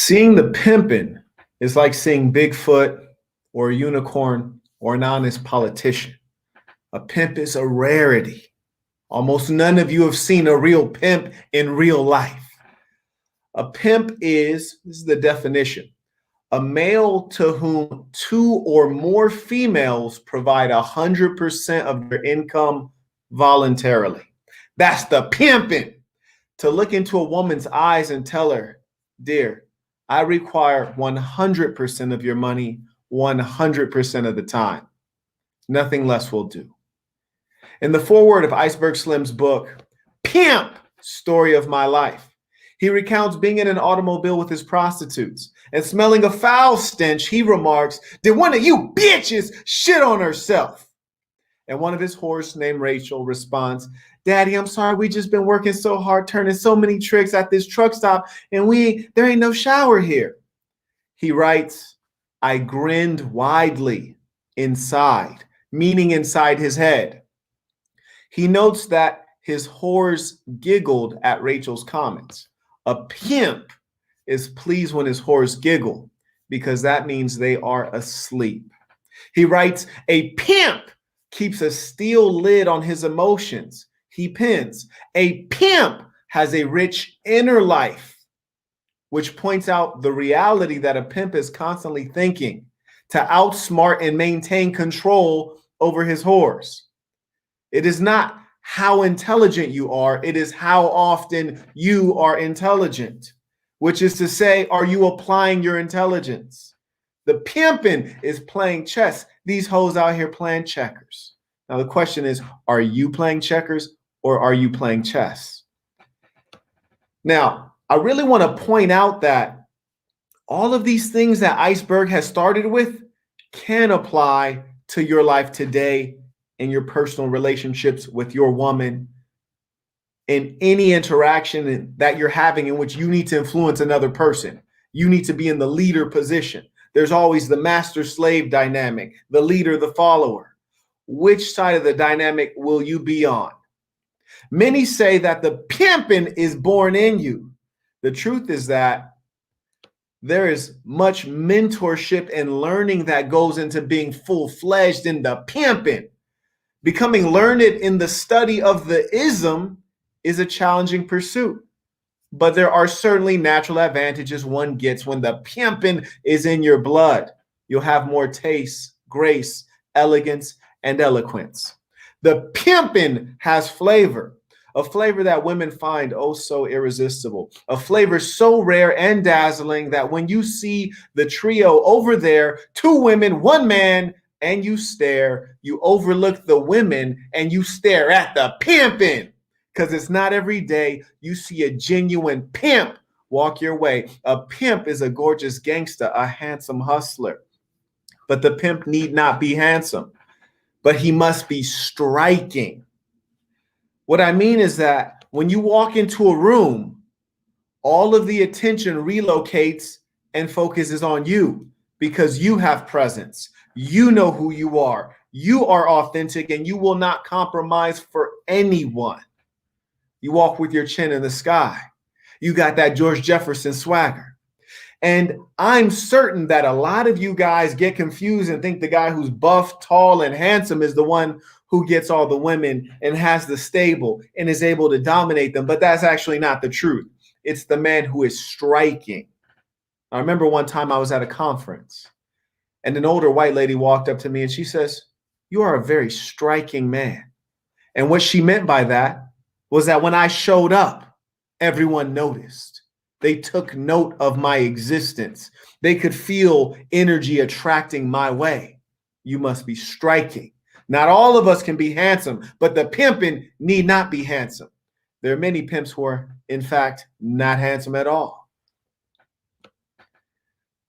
Seeing the pimpin' is like seeing Bigfoot or a unicorn or an honest politician. A pimp is a rarity. Almost none of you have seen a real pimp in real life. A pimp is, this is the definition, a male to whom two or more females provide 100% of their income voluntarily. That's the pimping. To look into a woman's eyes and tell her, dear, I require 100% of your money 100% of the time. Nothing less will do. In the foreword of IcebergSlim's book, Pimp, Story of My Life, he recounts being in an automobile with his prostitutes and smelling a foul stench. He remarks, did one of you bitches shit on herself? And one of his whores named Rachel responds, Daddy, I'm sorry, we just been working so hard, turning so many tricks at this truck stop, and there ain't no shower here. He writes, I grinned widely inside, meaning inside his head. He notes that his whores giggled at Rachel's comments. A pimp is pleased when his whores giggle because that means they are asleep. He writes, a pimp keeps a steel lid on his emotions. He pins. A pimp has a rich inner life, which points out the reality that a pimp is constantly thinking to outsmart and maintain control over his whores. It is not how intelligent you are, it is how often you are intelligent, which is to say, are you applying your intelligence? The pimping is playing chess. These hoes out here playing checkers. Now the question is, are you playing checkers or are you playing chess? Now, I really want to point out that all of these things that Iceberg has started with can apply to your life today in your personal relationships with your woman, in any interaction that you're having in which you need to influence another person. You need to be in the leader position. There's always the master-slave dynamic, the leader, the follower. Which side of the dynamic will you be on? Many say that the pimping is born in you. The truth is that there is much mentorship and learning that goes into being full-fledged in the pimping. Becoming learned in the study of the ism is a challenging pursuit, but there are certainly natural advantages one gets when the pimping is in your blood. You'll have more taste, grace, elegance, and eloquence. The pimping has flavor, a flavor that women find oh so irresistible, a flavor so rare and dazzling that when you see the trio over there, two women, one man, and you stare, you overlook the women and you stare at the pimping, because it's not every day you see a genuine pimp walk your way. A pimp is a gorgeous gangster, a handsome hustler, but the pimp need not be handsome, but he must be striking. What I mean is that when you walk into a room, all of the attention relocates and focuses on you because you have presence. You know who you are. You are authentic and you will not compromise for anyone. You walk with your chin in the sky. You got that George Jefferson swagger. And I'm certain that a lot of you guys get confused and think the guy who's buff, tall, and handsome is the one who gets all the women and has the stable and is able to dominate them. But that's actually not the truth. It's the man who is striking. I remember one time I was at a conference and an older white lady walked up to me and she says, you are a very striking man. And what she meant by that was that when I showed up, everyone noticed. They took note of my existence. They could feel energy attracting my way. You must be striking. Not all of us can be handsome, but the pimping need not be handsome. There are many pimps who are, in fact, not handsome at all.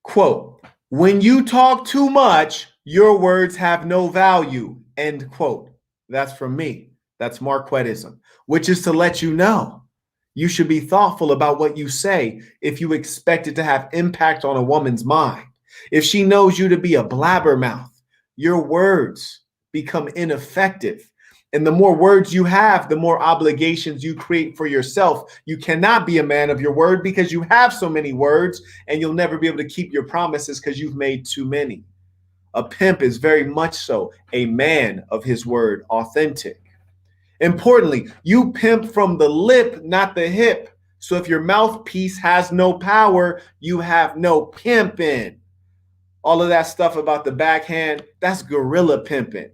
Quote, when you talk too much, your words have no value, end quote. That's from me. That's Marquettism, which is to let you know you should be thoughtful about what you say if you expect it to have impact on a woman's mind. If she knows you to be a blabbermouth, your words become ineffective. And the more words you have, the more obligations you create for yourself. You cannot be a man of your word because you have so many words, and you'll never be able to keep your promises because you've made too many. A pimp is very much so a man of his word, authentic. Importantly, you pimp from the lip, not the hip. So if your mouthpiece has no power, you have no pimping. All of that stuff about the backhand, that's guerrilla pimping.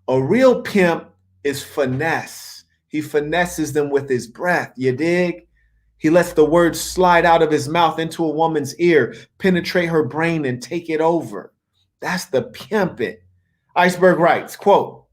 A real pimp is finesse. He finesses them with his breath. You dig? He lets the words slide out of his mouth into a woman's ear, penetrate her brain, and take it over. That's the pimping. Iceberg writes, quote,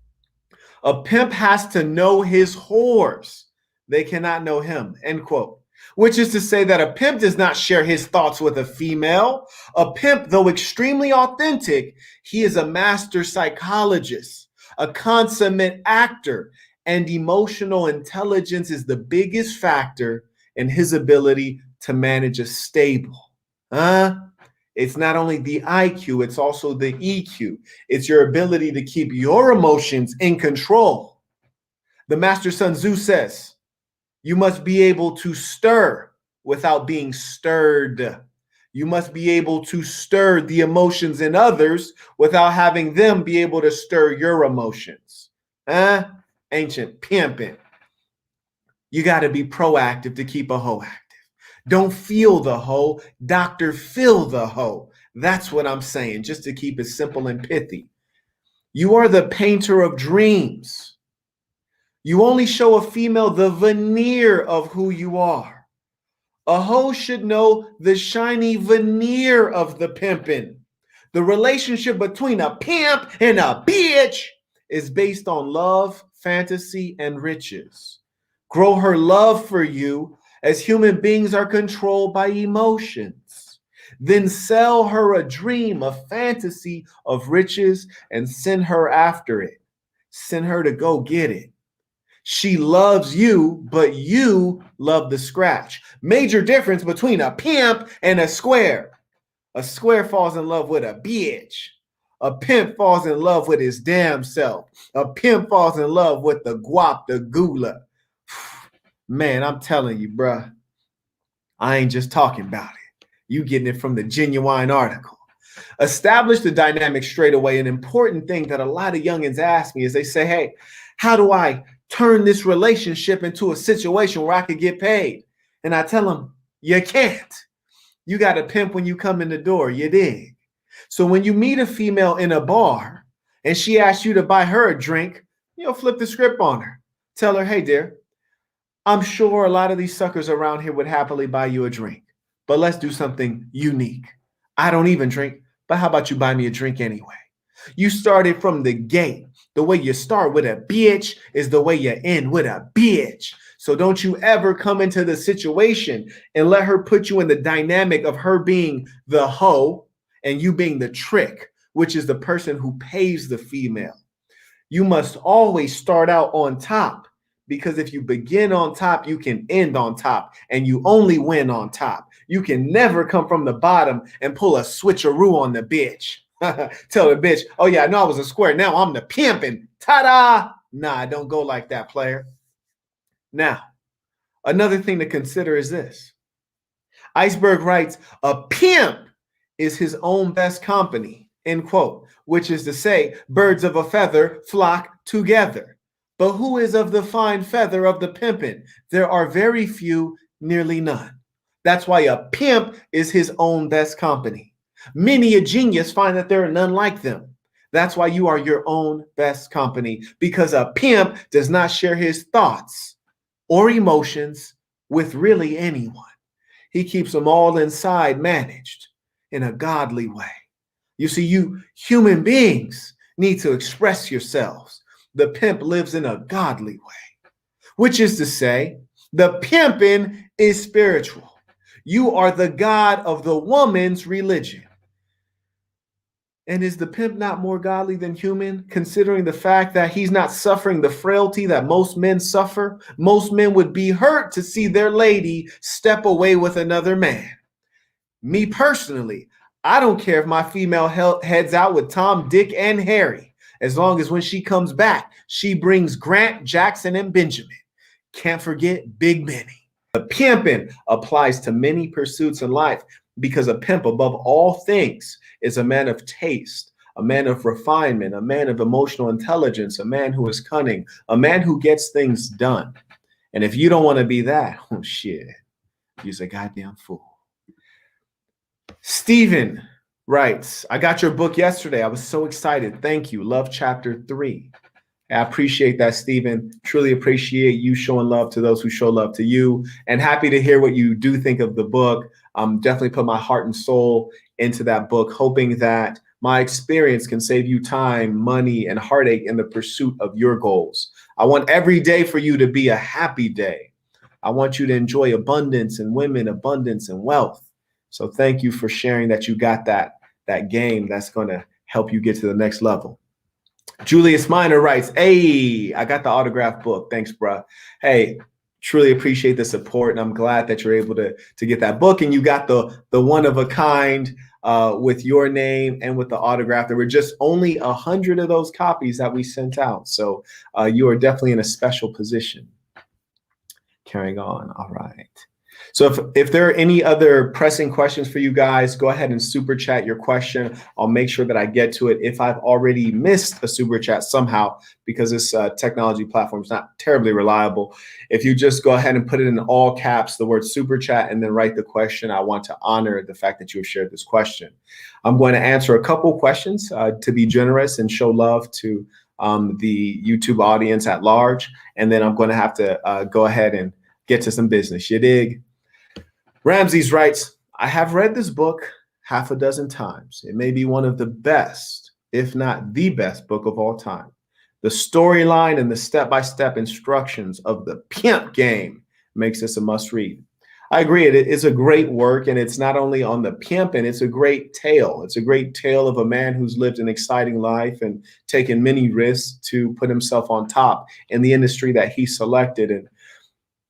a pimp has to know his whores. They cannot know him, end quote. Which is to say that a pimp does not share his thoughts with a female. A pimp, though extremely authentic, he is a master psychologist, a consummate actor, and emotional intelligence is the biggest factor in his ability to manage a stable. It's not only the IQ, it's also the EQ. It's your ability to keep your emotions in control. The Master Sun Tzu says, you must be able to stir without being stirred. You must be able to stir the emotions in others without having them be able to stir your emotions. Ancient pimping. You got to be proactive to keep a hoe active. Don't feel the hoe, Dr. Feel the hoe. That's what I'm saying, just to keep it simple and pithy. You are the painter of dreams. You only show a female the veneer of who you are. A hoe should know the shiny veneer of the pimpin'. The relationship between a pimp and a bitch is based on love, fantasy, and riches. Grow her love for you as human beings are controlled by emotions. Then sell her a dream, a fantasy of riches, and send her after it. Send her to go get it. She loves you, but you love the scratch. Major difference between a pimp and a square. A square falls in love with a bitch. A pimp falls in love with his damn self. A pimp falls in love with the guap, the gula. Man, I'm telling you, bruh, I ain't just talking about it. You getting it from the genuine article. Establish the dynamic straight away. An important thing that a lot of youngins ask me is they say, hey, how do I turn this relationship into a situation where I could get paid? And I tell them, you can't. You got to pimp when you come in the door, you dig? So when you meet a female in a bar and she asks you to buy her a drink, flip the script on her. Tell her, hey, dear, I'm sure a lot of these suckers around here would happily buy you a drink, but let's do something unique. I don't even drink, but how about you buy me a drink anyway? You started from the gate. The way you start with a bitch is the way you end with a bitch. So don't you ever come into the situation and let her put you in the dynamic of her being the hoe and you being the trick, which is the person who pays the female. You must always start out on top, because if you begin on top, you can end on top, and you only win on top. You can never come from the bottom and pull a switcheroo on the bitch. Tell the bitch, oh yeah, I know I was a square. Now I'm the pimpin'. Ta-da! Nah, don't go like that, player. Now, another thing to consider is this. Iceberg writes, a pimp is his own best company, end quote, which is to say, birds of a feather flock together. But who is of the fine feather of the pimpin'? There are very few, nearly none. That's why a pimp is his own best company. Many a genius find that there are none like them. That's why you are your own best company, because a pimp does not share his thoughts or emotions with really anyone. He keeps them all inside, managed in a godly way. You see, you human beings need to express yourselves. The pimp lives in a godly way, which is to say, the pimpin' is spiritual. You are the god of the woman's religion. And is the pimp not more godly than human, considering the fact that he's not suffering the frailty that most men suffer? Most men would be hurt to see their lady step away with another man. Me personally, I don't care if my female heads out with Tom, Dick, and Harry. As long as when she comes back, she brings Grant, Jackson, and Benjamin. Can't forget Big Benny. The pimping applies to many pursuits in life because a pimp, above all things, is a man of taste, a man of refinement, a man of emotional intelligence, a man who is cunning, a man who gets things done. And if you don't want to be that, oh shit, you're a goddamn fool. Stephen writes, I got your book yesterday. I was so excited. Thank you. Love chapter 3. I appreciate that, Stephen. Truly appreciate you showing love to those who show love to you, and happy to hear what you do think of the book. Definitely put my heart and soul into that book, hoping that my experience can save you time, money, and heartache in the pursuit of your goals. I want every day for you to be a happy day. I want you to enjoy abundance and women, abundance and wealth. So thank you for sharing that you got that game that's going to help you get to the next level. Julius Minor writes, hey, I got the autograph book. Thanks, bro. Hey, truly appreciate the support, and I'm glad that you're able to get that book, and you got the one of a kind with your name and with the autograph. There were just only 100 of those copies that we sent out, so you are definitely in a special position. Carrying on. All right. So if there are any other pressing questions for you guys, go ahead and super chat your question. I'll make sure that I get to it. If I've already missed a super chat somehow, because this technology platform is not terribly reliable, if you just go ahead and put it in all caps, the word super chat, and then write the question, I want to honor the fact that you have shared this question. I'm going to answer a couple questions to be generous and show love to the YouTube audience at large. And then I'm going to have to go ahead and get to some business. You dig? Ramses writes, I have read this book half a dozen times. It may be one of the best, if not the best book of all time. The storyline and the step-by-step instructions of the Pimp game makes this a must-read. I agree. It is a great work, and it's not only on the pimp, and it's a great tale. It's a great tale of a man who's lived an exciting life and taken many risks to put himself on top in the industry that he selected. And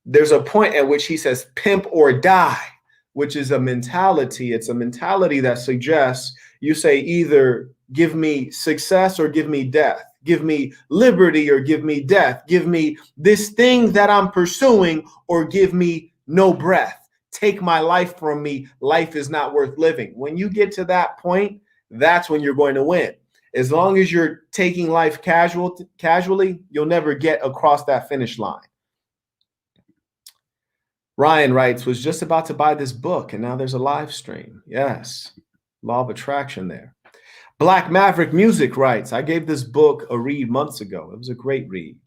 there's a point at which he says pimp or die, which is a mentality. It's a mentality that suggests you say either give me success or give me death. Give me liberty or give me death. Give me this thing that I'm pursuing or give me no breath. Take my life from me. Life is not worth living. When you get to that point, that's when you're going to win. As long as you're taking life casually, you'll never get across that finish line. Ryan writes, was just about to buy this book, and now there's a live stream. Yes, law of attraction there. Black Maverick Music writes, I gave this book a read months ago. It was a great read.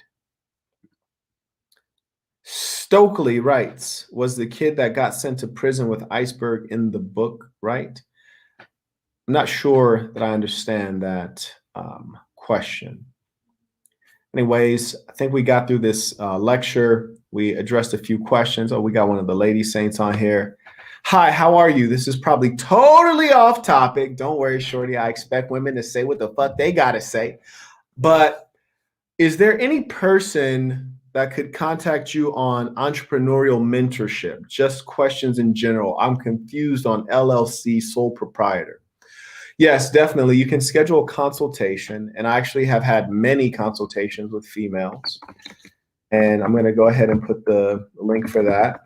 Stokely writes, was the kid that got sent to prison with Iceberg in the book, right? I'm not sure that I understand that question. Anyways, I think we got through this lecture. We addressed a few questions. Oh, we got one of the lady saints on here. Hi, how are you? This is probably totally off topic. Don't worry, shorty. I expect women to say what the fuck they gotta say. But is there any person that could contact you on entrepreneurial mentorship? Just questions in general. I'm confused on LLC sole proprietor. Yes, definitely. You can schedule a consultation, and I actually have had many consultations with females. And I'm going to go ahead and put the link for that.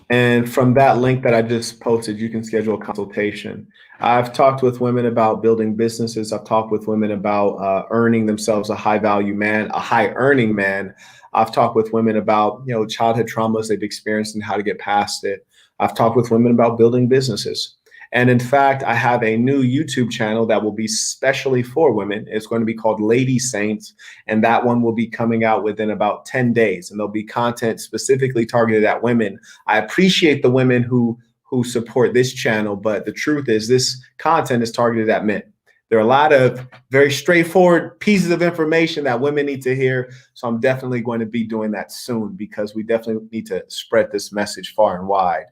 And from that link that I just posted, you can schedule a consultation. I've talked with women about building businesses. I've talked with women about earning themselves a high value man, a high earning man. I've talked with women about, childhood traumas they've experienced and how to get past it. I've talked with women about building businesses. And in fact, I have a new YouTube channel that will be specially for women. It's going to be called Lady Saints, and that one will be coming out within about 10 days. And there'll be content specifically targeted at women. I appreciate the women who support this channel, but the truth is this content is targeted at men. There are a lot of very straightforward pieces of information that women need to hear. So I'm definitely going to be doing that soon, because we definitely need to spread this message far and wide.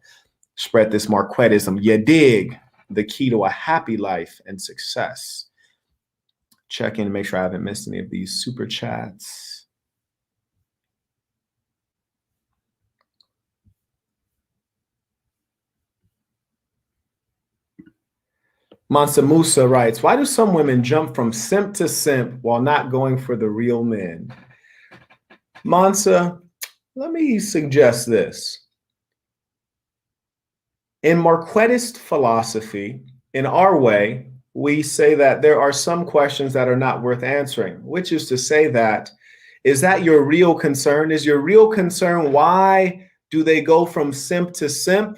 Spread this Marquettism. You dig? The key to a happy life and success. Check in and make sure I haven't missed any of these super chats. Mansa Musa writes, why do some women jump from simp to simp while not going for the real men? Mansa, let me suggest this. In Marquetist philosophy, in our way, we say that there are some questions that are not worth answering, which is to say that, is that your real concern? Is your real concern why do they go from simp to simp?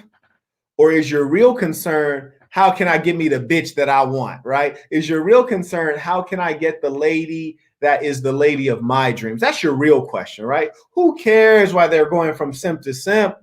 Or is your real concern, how can I get me the bitch that I want, right? Is your real concern, how can I get the lady that is the lady of my dreams? That's your real question, right? Who cares why they're going from simp to simp?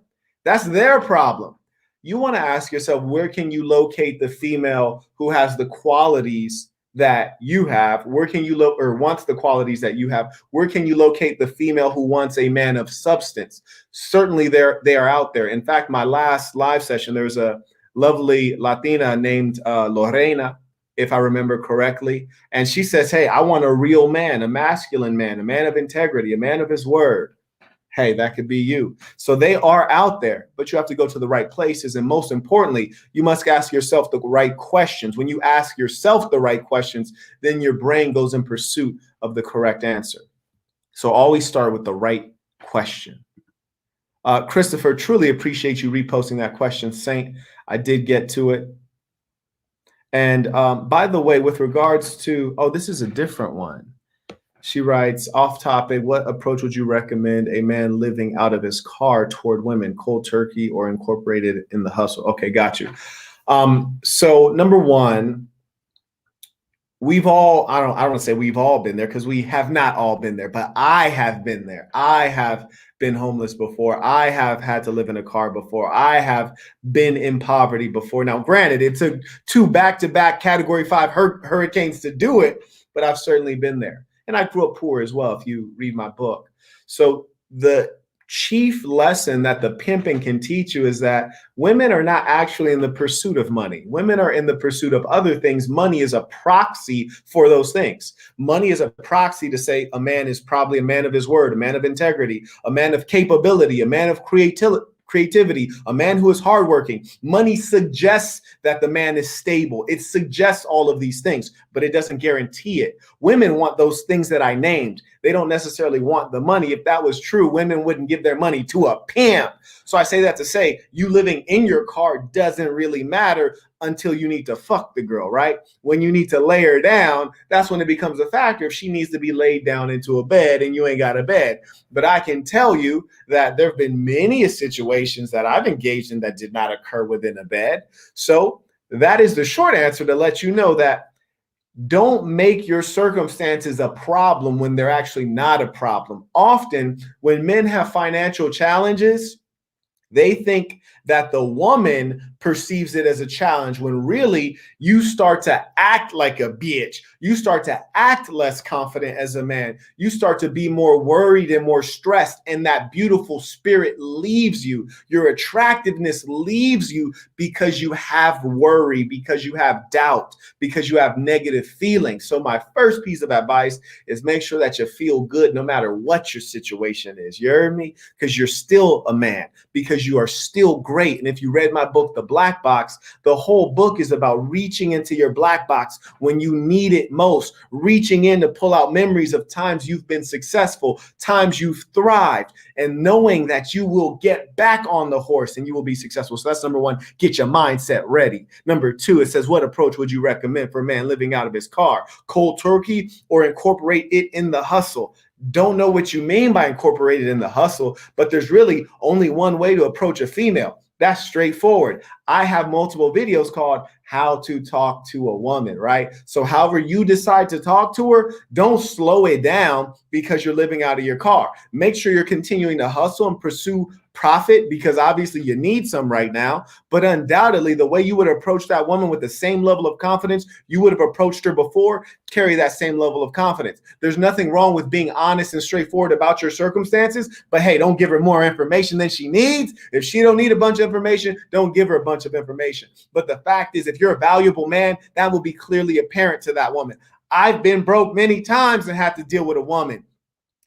That's their problem. You want to ask yourself, where can you locate the female who has the qualities that you have? Where can you look or wants the qualities that you have? Where can you locate the female who wants a man of substance? Certainly they are out there. In fact, my last live session, there was a lovely Latina named Lorena, if I remember correctly. And she says, hey, I want a real man, a masculine man, a man of integrity, a man of his word. Hey, that could be you. So they are out there, but you have to go to the right places. And most importantly, you must ask yourself the right questions. When you ask yourself the right questions, then your brain goes in pursuit of the correct answer. So always start with the right question. Christopher, truly appreciate you reposting that question, Saint. I did get to it. And by the way, with regards to, oh, this is a different one. She writes, off topic, what approach would you recommend a man living out of his car toward women, cold turkey or incorporated in the hustle? Okay, got you. So number one, we've all, I don't want to say we've all been there because we have not all been there, but I have been there. I have been homeless before. I have had to live in a car before. I have been in poverty before. Now, granted, it took 2 back-to-back Category 5 hurricanes to do it, but I've certainly been there. And I grew up poor as well, if you read my book. So the chief lesson that the pimping can teach you is that women are not actually in the pursuit of money. Women are in the pursuit of other things. Money is a proxy for those things. Money is a proxy to say a man is probably a man of his word, a man of integrity, a man of capability, a man of creativity, a man who is hardworking. Money suggests that the man is stable. It suggests all of these things, but it doesn't guarantee it. Women want those things that I named. They don't necessarily want the money. If that was true, women wouldn't give their money to a pimp. So I say that to say you living in your car doesn't really matter until you need to fuck the girl, right? When you need to lay her down, that's when it becomes a factor if she needs to be laid down into a bed and you ain't got a bed. But I can tell you that there have been many situations that I've engaged in that did not occur within a bed. So that is the short answer to let you know that don't make your circumstances a problem when they're actually not a problem. Often when men have financial challenges, they think that the woman perceives it as a challenge when really you start to act like a bitch. You start to act less confident as a man. You start to be more worried and more stressed, and that beautiful spirit leaves you. Your attractiveness leaves you because you have worry, because you have doubt, because you have negative feelings. So my first piece of advice is make sure that you feel good no matter what your situation is. You heard me? Because you're still a man, because you are still great. And if you read my book, The Black Box, the whole book is about reaching into your black box when you need it most, reaching in to pull out memories of times you've been successful, times you've thrived, and knowing that you will get back on the horse and you will be successful. So that's number one, get your mindset ready. Number two, it says, what approach would you recommend for a man living out of his car? Cold turkey or incorporate it in the hustle? Don't know what you mean by incorporated in the hustle, but there's really only one way to approach a female. That's straightforward. I have multiple videos called How to Talk to a Woman, right? So however you decide to talk to her, don't slow it down because you're living out of your car. Make sure you're continuing to hustle and pursue profit because obviously you need some right now. But undoubtedly, the way you would approach that woman with the same level of confidence you would have approached her before, carry that same level of confidence. There's nothing wrong with being honest and straightforward about your circumstances, but hey, don't give her more information than she needs. If she don't need a bunch of information, don't give her a bunch of information. But the fact is, if you're a valuable man, that will be clearly apparent to that woman. I've been broke many times and had to deal with a woman.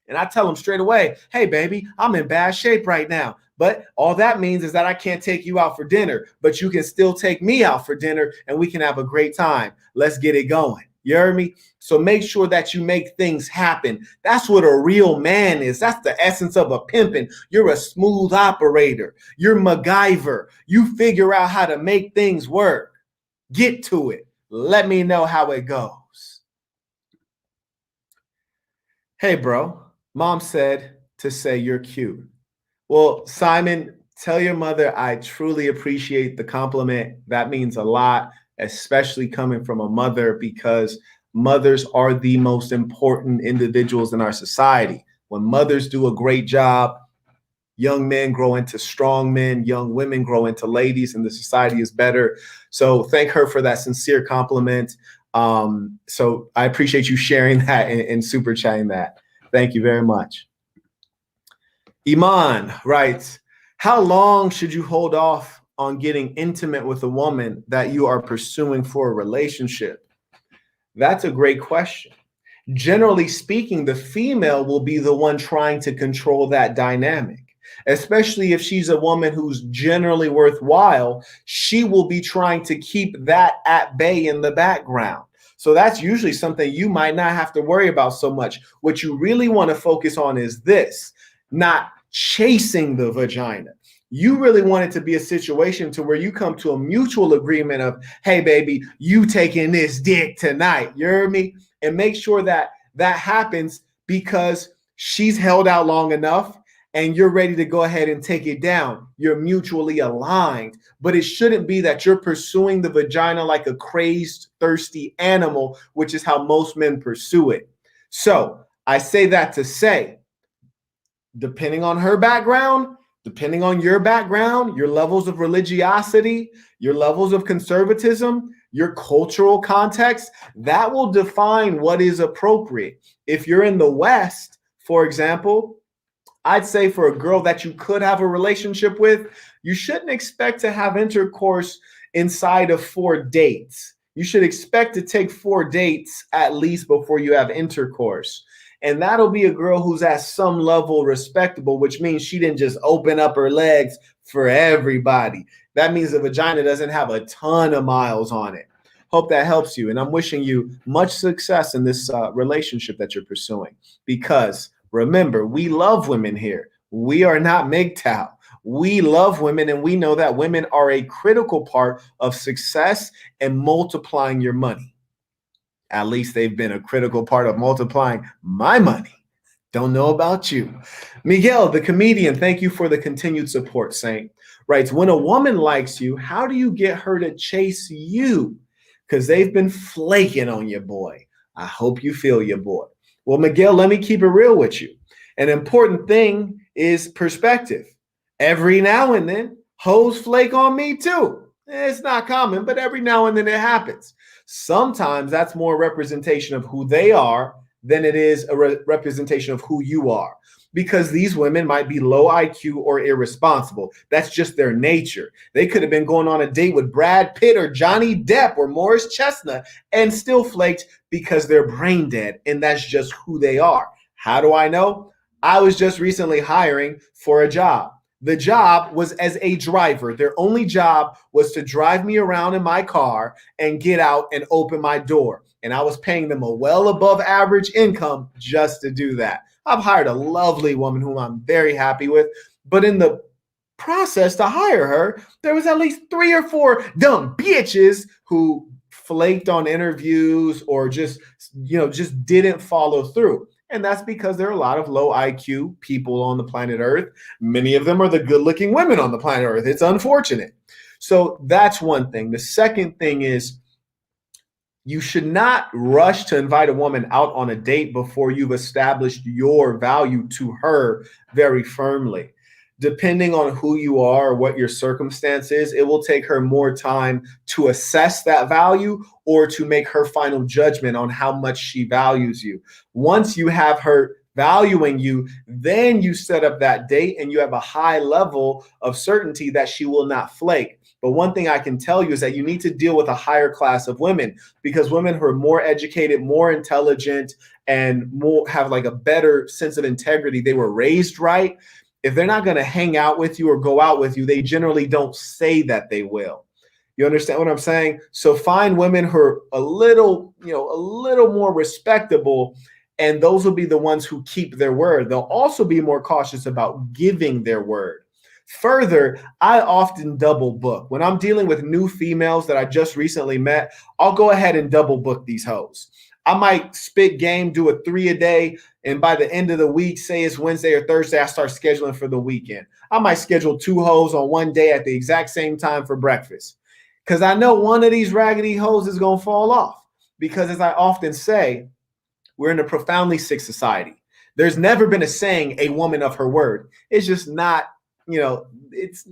And I tell them straight away, hey, baby, I'm in bad shape right now. But all that means is that I can't take you out for dinner, but you can still take me out for dinner and we can have a great time. Let's get it going. You heard me? So make sure that you make things happen. That's what a real man is. That's the essence of a pimpin'. You're a smooth operator. You're MacGyver. You figure out how to make things work. Get to it. Let me know how it goes. Hey, bro, mom said to say you're cute. Well, Simon, tell your mother I truly appreciate the compliment. That means a lot, especially coming from a mother, because mothers are the most important individuals in our society. When mothers do a great job, young men grow into strong men, young women grow into ladies, and the society is better. So thank her for that sincere compliment. So I appreciate you sharing that and super chatting that. Thank you very much. Iman writes, how long should you hold off on getting intimate with a woman that you are pursuing for a relationship? That's a great question. Generally speaking, the female will be the one trying to control that dynamic, especially if she's a woman who's generally worthwhile. She will be trying to keep that at bay in the background. So that's usually something you might not have to worry about so much. What you really want to focus on is this, not chasing the vagina. You really want it to be a situation to where you come to a mutual agreement of, hey, baby, you taking this dick tonight. You heard me? And make sure that that happens because she's held out long enough and you're ready to go ahead and take it down. You're mutually aligned, but it shouldn't be that you're pursuing the vagina like a crazed, thirsty animal, which is how most men pursue it. So I say that to say, depending on her background, depending on your background, your levels of religiosity, your levels of conservatism, your cultural context, that will define what is appropriate. If you're in the West, for example, I'd say for a girl that you could have a relationship with, you shouldn't expect to have intercourse inside of 4 dates. You should expect to take 4 dates at least before you have intercourse. And that'll be a girl who's at some level respectable, which means she didn't just open up her legs for everybody. That means the vagina doesn't have a ton of miles on it. Hope that helps you. And I'm wishing you much success in this relationship that you're pursuing. Because remember, we love women here. We are not MGTOW. We love women, and we know that women are a critical part of success and multiplying your money. At least they've been a critical part of multiplying my money. Don't know about you. Miguel, the comedian, thank you for the continued support, Saint. Writes, when a woman likes you, how do you get her to chase you? Because they've been flaking on your boy. I hope you feel your boy. Well, Miguel, let me keep it real with you. An important thing is perspective. Every now and then, hoes flake on me too. It's not common, but every now and then it happens. Sometimes that's more a representation of who they are than it is a representation of who you are. Because these women might be low IQ or irresponsible. That's just their nature. They could have been going on a date with Brad Pitt or Johnny Depp or Morris Chestnut and still flaked because they're brain dead. And that's just who they are. How do I know? I was just recently hiring for a job. The job was as a driver. Their only job was to drive me around in my car and get out and open my door. And I was paying them a well above average income just to do that. I've hired a lovely woman whom I'm very happy with. But in the process to hire her, there was at least 3 or 4 dumb bitches who flaked on interviews or just didn't follow through. And that's because there are a lot of low IQ people on the planet Earth. Many of them are the good-looking women on the planet Earth. It's unfortunate. So that's one thing. The second thing is you should not rush to invite a woman out on a date before you've established your value to her very firmly. Depending on who you are or what your circumstance is, it will take her more time to assess that value or to make her final judgment on how much she values you. Once you have her valuing you, then you set up that date and you have a high level of certainty that she will not flake. But one thing I can tell you is that you need to deal with a higher class of women, because women who are more educated, more intelligent, and more have like a better sense of integrity, they were raised right. if they're not going to hang out with you or go out with you, they generally don't say that they will. You understand what I'm saying? So find women who are a little more respectable, and those will be the ones who keep their word. They'll also be more cautious about giving their word. Further, I often double book. When I'm dealing with new females that I just recently met, I'll go ahead and double book these hoes. I might spit game, do a 3 a day, and by the end of the week, say it's Wednesday or Thursday, I start scheduling for the weekend. I might schedule 2 hoes on one day at the exact same time for breakfast, because I know one of these raggedy hoes is going to fall off. Because as I often say, we're in a profoundly sick society. There's never been a saying, a woman of her word. It's just not, it's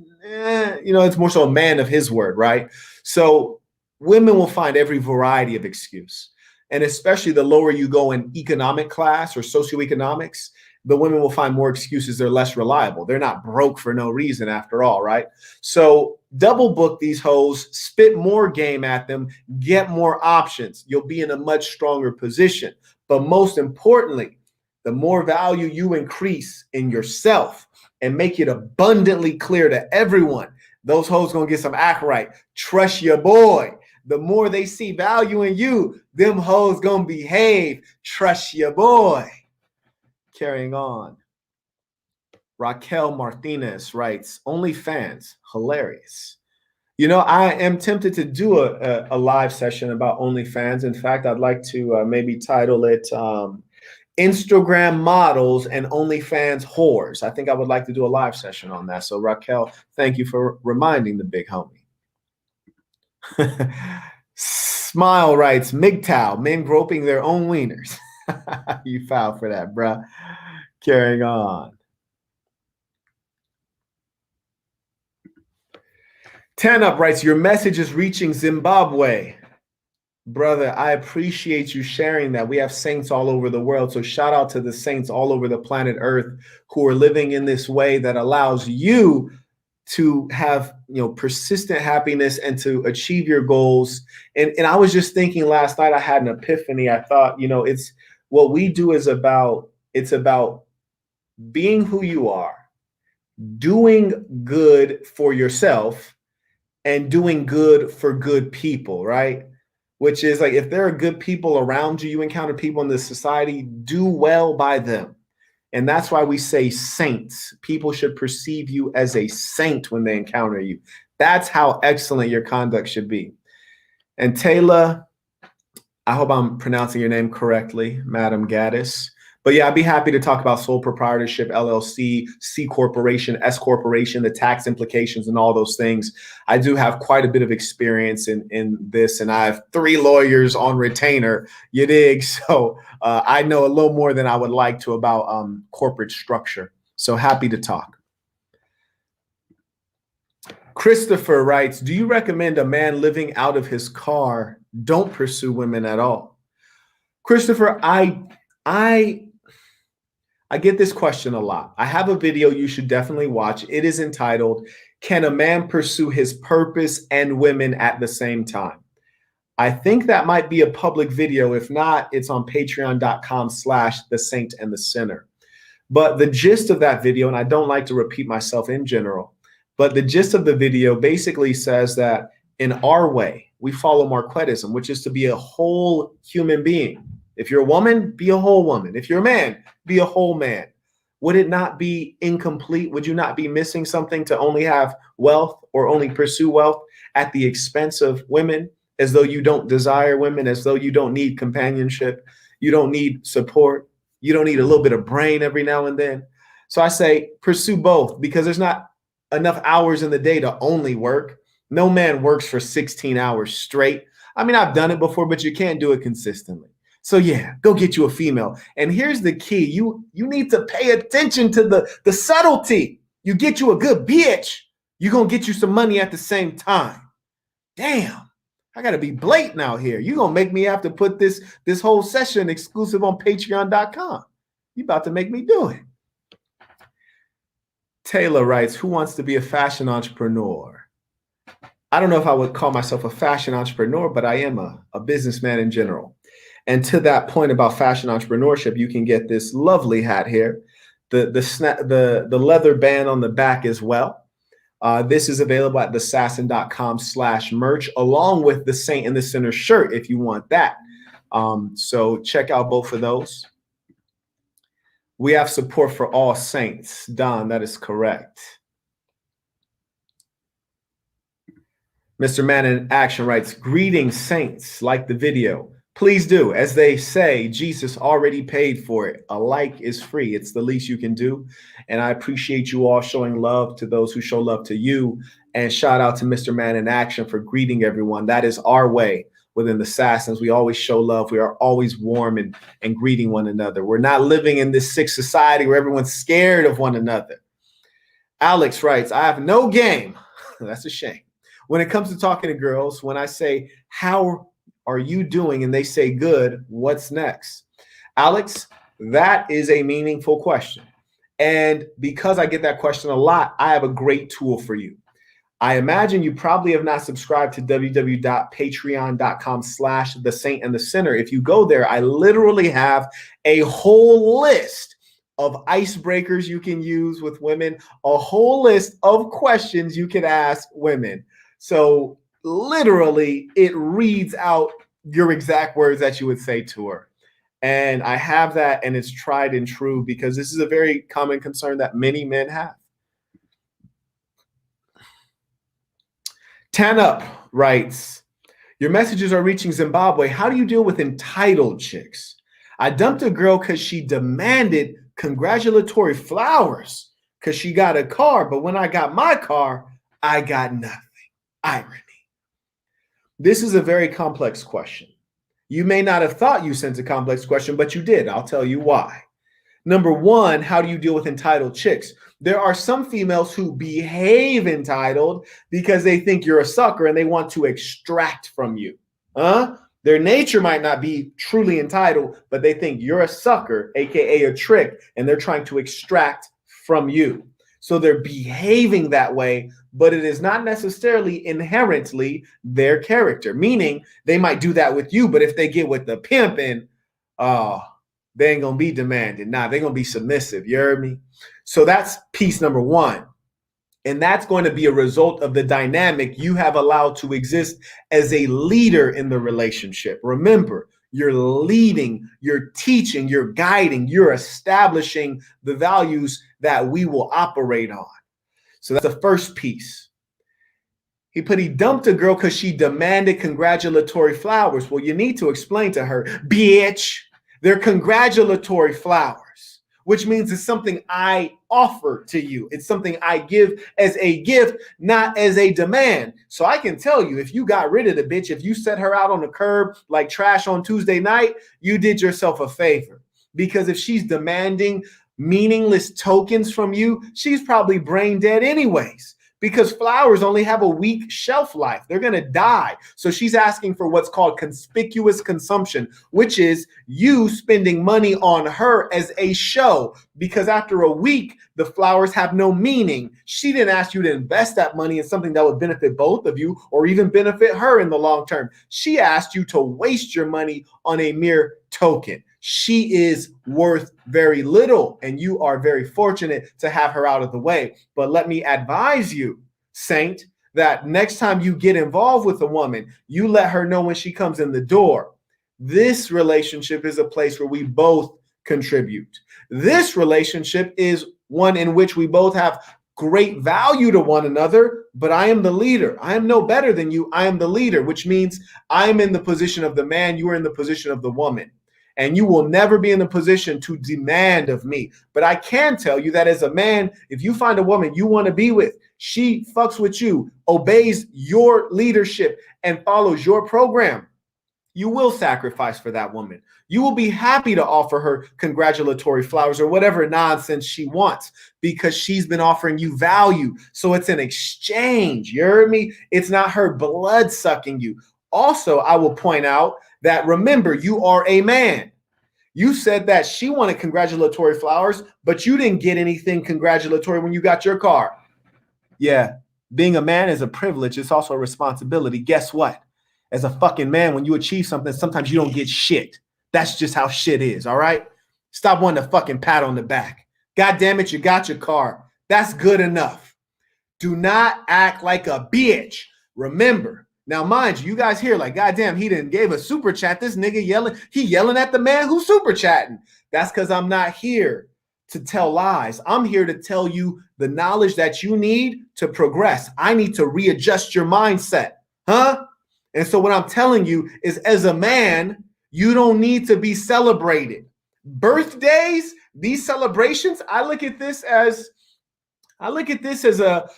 more so a man of his word, right? So women will find every variety of excuse. And especially the lower you go in economic class or socioeconomics, the women will find more excuses. They're less reliable. They're not broke for no reason after all, right? So double book these hoes, spit more game at them, get more options. You'll be in a much stronger position. But most importantly, the more value you increase in yourself and make it abundantly clear to everyone, those hoes gonna get some act right. Trust your boy. The more they see value in you, them hoes gonna behave. Trust your boy. Carrying on. Raquel Martinez writes, OnlyFans, hilarious. I am tempted to do a live session about OnlyFans. In fact, I'd like to maybe title it Instagram models and OnlyFans whores. I think I would like to do a live session on that. So Raquel, thank you for reminding the big homie. Smile writes, MGTOW, men groping their own wieners. You foul for that, bruh. Carrying on. 10 Up writes, your message is reaching Zimbabwe. Brother, I appreciate you sharing that. We have saints all over the world. So shout out to the saints all over the planet Earth who are living in this way that allows you to have, persistent happiness and to achieve your goals. And I was just thinking last night, I had an epiphany. I thought, it's what we do is it's about being who you are, doing good for yourself, and doing good for good people, right? Which is like, if there are good people around you, you encounter people in this society, do well by them. And that's why we say saints. People should perceive you as a saint when they encounter you. That's how excellent your conduct should be. And Taylor, I hope I'm pronouncing your name correctly, Madam Gaddis. But yeah, I'd be happy to talk about sole proprietorship, LLC, C corporation, S corporation, the tax implications and all those things. I do have quite a bit of experience in this, and I have 3 lawyers on retainer, you dig? So I know a little more than I would like to about corporate structure. So happy to talk. Christopher writes, do you recommend a man living out of his car don't pursue women at all? Christopher, I get this question a lot. I have a video you should definitely watch. It is entitled, Can a Man Pursue His Purpose and Women at the Same Time? I think that might be a public video. If not, it's on patreon.com/thesaintandthesinner. But the gist of that video, and I don't like to repeat myself in general, but the gist of the video basically says that in our way, we follow Marquettism, which is to be a whole human being. If you're a woman, be a whole woman. If you're a man, be a whole man. Would it not be incomplete? Would you not be missing something to only have wealth or only pursue wealth at the expense of women, as though you don't desire women, as though you don't need companionship, you don't need support, you don't need a little bit of brain every now and then? So I say pursue both, because there's not enough hours in the day to only work. No man works for 16 hours straight. I mean, I've done it before, but you can't do it consistently. So yeah, go get you a female. And here's the key. You need to pay attention to the subtlety. You get you a good bitch, you're going to get you some money at the same time. Damn, I got to be blatant out here. You're going to make me have to put this whole session exclusive on patreon.com. You about to make me do it. Taylor writes, who wants to be a fashion entrepreneur? I don't know if I would call myself a fashion entrepreneur, but I am a businessman in general. And to that point about fashion entrepreneurship, you can get this lovely hat here. the leather band on the back as well. This is available at thesassin.com/merch, along with the Saint in the Center shirt if you want that. So check out both of those. We have support for all saints. Don, that is correct. Mr. Man in Action writes, greetings, saints. Like the video. Please do. As they say, Jesus already paid for it. A like is free. It's the least you can do. And I appreciate you all showing love to those who show love to you. And shout out to Mr. Man in Action for greeting everyone. That is our way within the Sassins. We always show love. We are always warm and greeting one another. We're not living in this sick society where everyone's scared of one another. Alex writes, I have no game. That's a shame. When it comes to talking to girls, when I say, how are you doing? And they say, good, what's next? Alex, that is a meaningful question. And because I get that question a lot, I have a great tool for you. I imagine you probably have not subscribed to www.patreon.com/thesaintandthesinner. If you go there, I literally have a whole list of icebreakers you can use with women, a whole list of questions you can ask women. So literally, it reads out your exact words that you would say to her. And I have that, and it's tried and true because this is a very common concern that many men have. Tanup writes, your messages are reaching Zimbabwe. How do you deal with entitled chicks? I dumped a girl because she demanded congratulatory flowers because she got a car. But when I got my car, I got nothing. Irony. This is a very complex question. You may not have thought you sent a complex question, but you did. I'll tell you why. Number one, how do you deal with entitled chicks? There are some females who behave entitled because they think you're a sucker and they want to extract from you. Their nature might not be truly entitled, but they think you're a sucker, aka a trick, and they're trying to extract from you. So they're behaving that way, but it is not necessarily inherently their character, meaning they might do that with you, but if they get with the pimp and they ain't gonna be demanding. Nah, they're gonna be submissive. You heard me? So that's piece number one. And that's going to be a result of the dynamic you have allowed to exist as a leader in the relationship. Remember, you're leading, you're teaching, you're guiding, you're establishing the values that we will operate on. So that's the first piece. He dumped a girl because she demanded congratulatory flowers. Well, you need to explain to her, bitch, they're congratulatory flowers, which means it's something I offer to you. It's something I give as a gift, not as a demand. So I can tell you, if you got rid of the bitch, if you set her out on the curb like trash on Tuesday night, you did yourself a favor. Because if she's demanding meaningless tokens from you, she's probably brain dead anyways. Because flowers only have a week shelf life. They're going to die. So she's asking for what's called conspicuous consumption, which is you spending money on her as a show. Because after a week, the flowers have no meaning. She didn't ask you to invest that money in something that would benefit both of you or even benefit her in the long term. She asked you to waste your money on a mere token. She is worth very little, and you are very fortunate to have her out of the way. But let me advise you, Saint, that next time you get involved with a woman, you let her know when she comes in the door. This relationship is a place where we both contribute. This relationship is one in which we both have great value to one another, but I am the leader. I am no better than you. I am the leader, which means I'm in the position of the man. You are in the position of the woman. And you will never be in a position to demand of me. But I can tell you that as a man, if you find a woman you want to be with, she fucks with you, obeys your leadership, and follows your program, you will sacrifice for that woman. You will be happy to offer her congratulatory flowers or whatever nonsense she wants because she's been offering you value. So it's an exchange. You heard me? It's not her blood sucking you. Also, I will point out that, remember, you are a man. You said that she wanted congratulatory flowers, but you didn't get anything congratulatory when you got your car. Yeah, being a man is a privilege. It's also a responsibility. Guess what? As a fucking man, when you achieve something, sometimes you don't get shit. That's just how shit is, all right? Stop wanting to fucking pat on the back. God damn it, you got your car. That's good enough. Do not act like a bitch. Remember, now mind you, you guys hear like, God damn, he didn't gave a super chat. This nigga yelling, he yelling at the man who's super chatting. That's because I'm not here to tell lies. I'm here to tell you the knowledge that you need to progress. I need to readjust your mindset. Huh? And so what I'm telling you is, as a man, you don't need to be celebrated. Birthdays, these celebrations, I look at this as a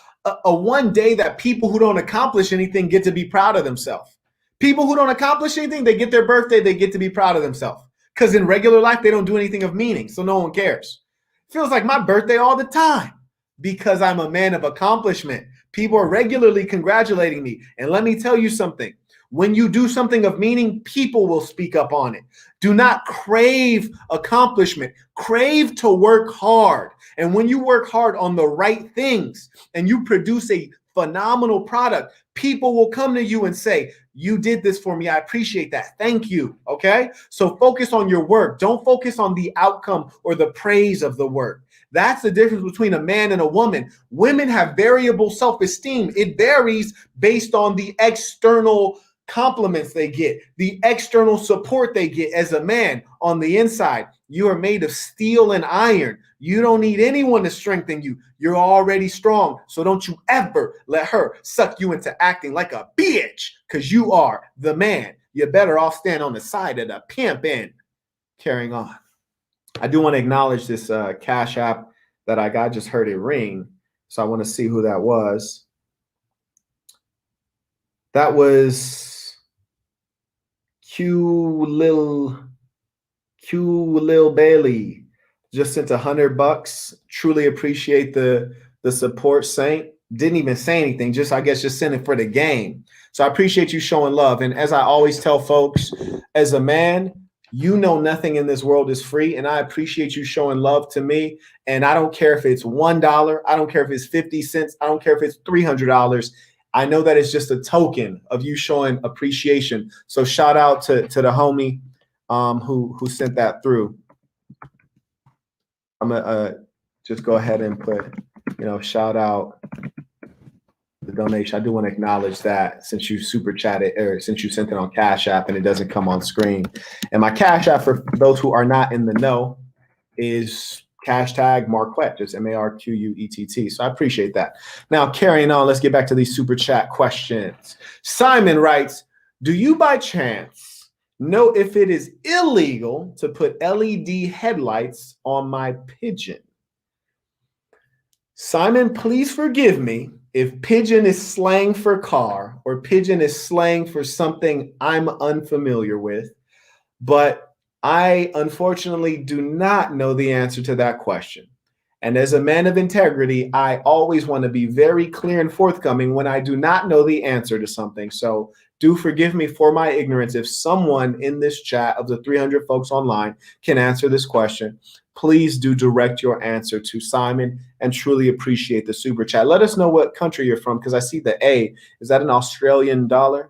one day that people who don't accomplish anything get to be proud of themselves. People who don't accomplish anything, they get their birthday, they get to be proud of themselves. Because in regular life, they don't do anything of meaning, so no one cares. Feels like my birthday all the time because I'm a man of accomplishment. People are regularly congratulating me. And let me tell you something. When you do something of meaning, people will speak up on it. Do not crave accomplishment. Crave to work hard. And when you work hard on the right things and you produce a phenomenal product, people will come to you and say, you did this for me. I appreciate that. Thank you. Okay? So focus on your work. Don't focus on the outcome or the praise of the work. That's the difference between a man and a woman. Women have variable self-esteem. It varies based on the external compliments they get, the external support they get. As a man, on the inside, you are made of steel and iron. You don't need anyone to strengthen you. You're already strong. So don't you ever let her suck you into acting like a bitch, because you are the man. You're better off stand on the side of the pimp and carrying on. I do want to acknowledge this Cash App that I got. Just heard it ring. So I want to see who that was. That was Q Lil Bailey. Just sent $100. Truly appreciate the support, Saint. Didn't even say anything. I guess just sent it for the game. So I appreciate you showing love. And as I always tell folks, as a man, you know nothing in this world is free. And I appreciate you showing love to me. And I don't care if it's $1. I don't care if it's 50 cents. I don't care if it's $300. I know that it's just a token of you showing appreciation. So shout out to the homie who sent that through. I'm gonna just go ahead and put, shout out the donation. I do want to acknowledge that since you super chatted, or since you sent it on Cash App and it doesn't come on screen. And my Cash App, for those who are not in the know, is hashtag Marquette, just MARQUETT. So I appreciate that. Now, carrying on, let's get back to these super chat questions. Simon writes, do you by chance know if it is illegal to put LED headlights on my pigeon? Simon, please forgive me if pigeon is slang for car or pigeon is slang for something I'm unfamiliar with, but I unfortunately do not know the answer to that question. And as a man of integrity, I always want to be very clear and forthcoming when I do not know the answer to something. So do forgive me for my ignorance. If someone in this chat of the 300 folks online can answer this question, please do direct your answer to Simon, and truly appreciate the super chat. Let us know what country you're from, because I see the A. Is that an Australian dollar?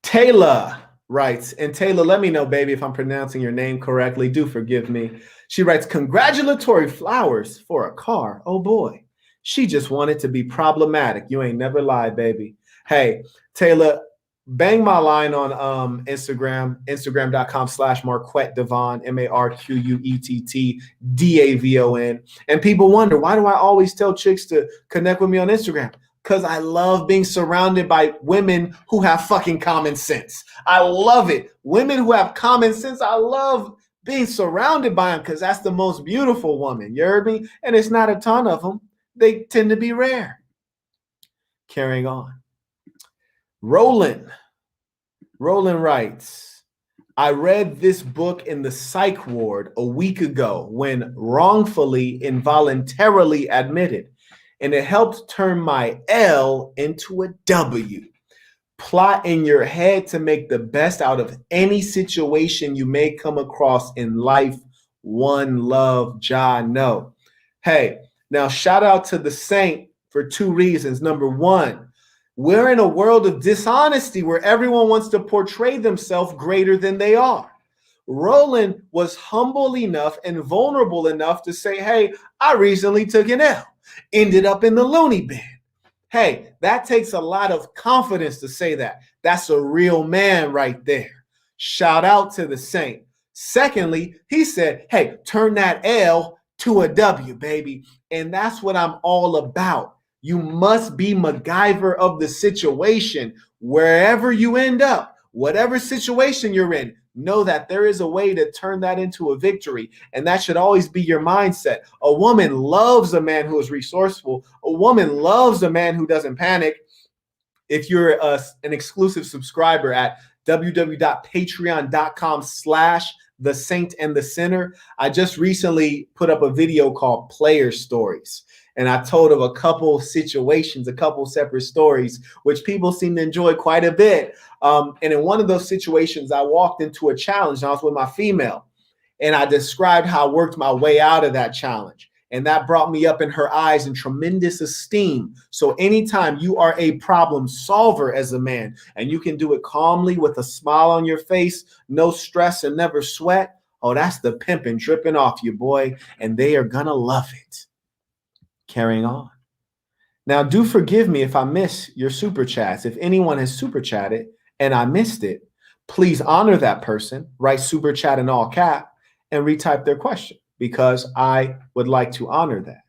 Taylor writes, and Taylor, let me know, baby, if I'm pronouncing your name correctly. Do forgive me. She writes, congratulatory flowers for a car. Oh boy. She just wanted to be problematic. You ain't never lied, baby. Hey, Taylor, bang my line on Instagram, instagram.com/Marquette Devon, MARQUETT DAVON. And people wonder, why do I always tell chicks to connect with me on Instagram? Because I love being surrounded by women who have fucking common sense. I love it. Women who have common sense, I love being surrounded by them, because that's the most beautiful woman. You heard me? And it's not a ton of them. They tend to be rare. Carrying on. Roland writes, I read this book in the psych ward a week ago when wrongfully, involuntarily admitted, and it helped turn my L into a W. Plot in your head to make the best out of any situation you may come across in life. One love, Ja. No. Hey, now shout out to the Saint for two reasons. Number one, we're in a world of dishonesty where everyone wants to portray themselves greater than they are. Roland was humble enough and vulnerable enough to say, hey, I recently took an L, ended up in the loony bin. Hey, that takes a lot of confidence to say that. That's a real man right there. Shout out to the Saint. Secondly, he said, hey, turn that L to a W, baby. And that's what I'm all about. You must be MacGyver of the situation. Wherever you end up, whatever situation you're in, know that there is a way to turn that into a victory. And that should always be your mindset. A woman loves a man who is resourceful. A woman loves a man who doesn't panic. If you're an exclusive subscriber at www.patreon.com/The Saint and the Sinner, I just recently put up a video called Player Stories. And I told of a couple situations, a couple separate stories, which people seem to enjoy quite a bit. And in one of those situations, I walked into a challenge and I was with my female. And I described how I worked my way out of that challenge. And that brought me up in her eyes in tremendous esteem. So anytime you are a problem solver as a man, and you can do it calmly with a smile on your face, no stress and never sweat, oh, that's the pimping dripping off you, boy. And they are gonna love it. Carrying on. Now, do forgive me if I miss your super chats. If anyone has super chatted and I missed it, please honor that person, write super chat in all cap, and retype their question, because I would like to honor that.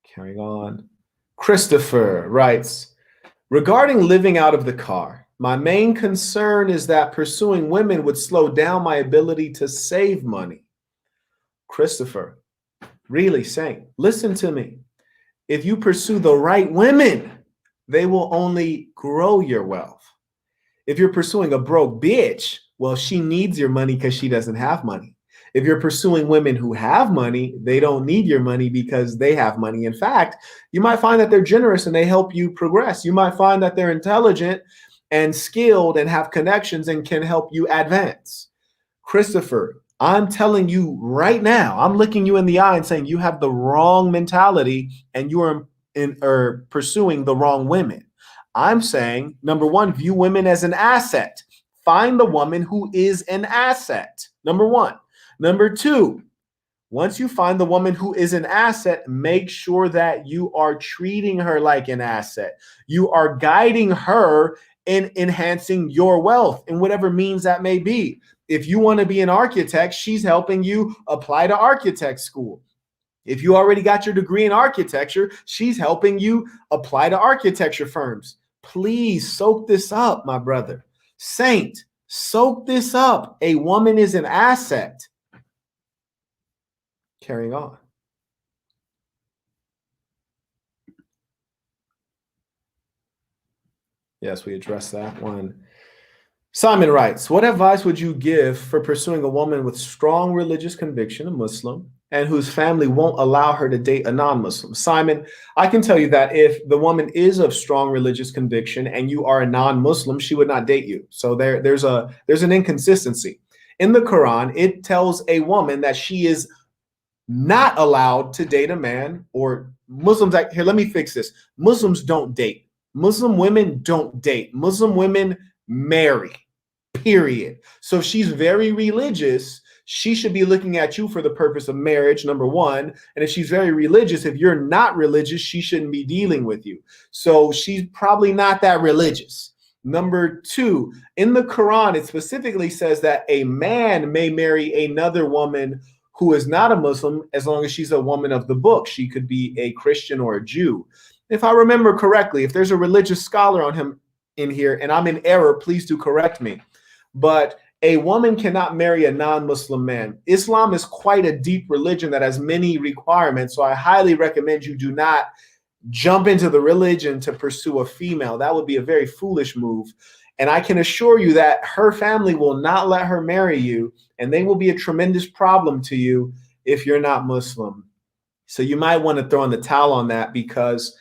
Carrying on. Christopher writes, regarding living out of the car, my main concern is that pursuing women would slow down my ability to save money. Christopher, really, Saint, listen to me. If you pursue the right women, they will only grow your wealth. If you're pursuing a broke bitch, well, she needs your money because she doesn't have money. If you're pursuing women who have money, they don't need your money because they have money. In fact, you might find that they're generous and they help you progress. You might find that they're intelligent and skilled and have connections and can help you advance. Christopher, I'm telling you right now, I'm looking you in the eye and saying you have the wrong mentality and you are pursuing the wrong women. I'm saying, number one, view women as an asset. Find the woman who is an asset, number one. Number two, once you find the woman who is an asset, make sure that you are treating her like an asset. You are guiding her in enhancing your wealth in whatever means that may be. If you want to be an architect, she's helping you apply to architect school. If you already got your degree in architecture, she's helping you apply to architecture firms. Please soak this up, my brother. Saint, soak this up. A woman is an asset. Carrying on. Yes, we addressed that one. Simon writes, what advice would you give for pursuing a woman with strong religious conviction, a Muslim, and whose family won't allow her to date a non-Muslim? Simon, I can tell you that if the woman is of strong religious conviction and you are a non-Muslim, she would not date you. So there's an inconsistency. In the Quran, it tells a woman that she is not allowed to date a man, or Muslims. Here, let me fix this. Muslims don't date. Muslim women don't date. Muslim women marry, period. So if she's very religious, she should be looking at you for the purpose of marriage, number one. And if she's very religious, if you're not religious, she shouldn't be dealing with you. So she's probably not that religious. Number two, in the Quran, it specifically says that a man may marry another woman who is not a Muslim as long as she's a woman of the book. She could be a Christian or a Jew. If I remember correctly, if there's a religious scholar on him in here and I'm in error, please do correct me. But a woman cannot marry a non-Muslim man. Islam is quite a deep religion that has many requirements. So I highly recommend you do not jump into the religion to pursue a female. That would be a very foolish move. And I can assure you that her family will not let her marry you, and they will be a tremendous problem to you if you're not Muslim. So you might want to throw in the towel on that, because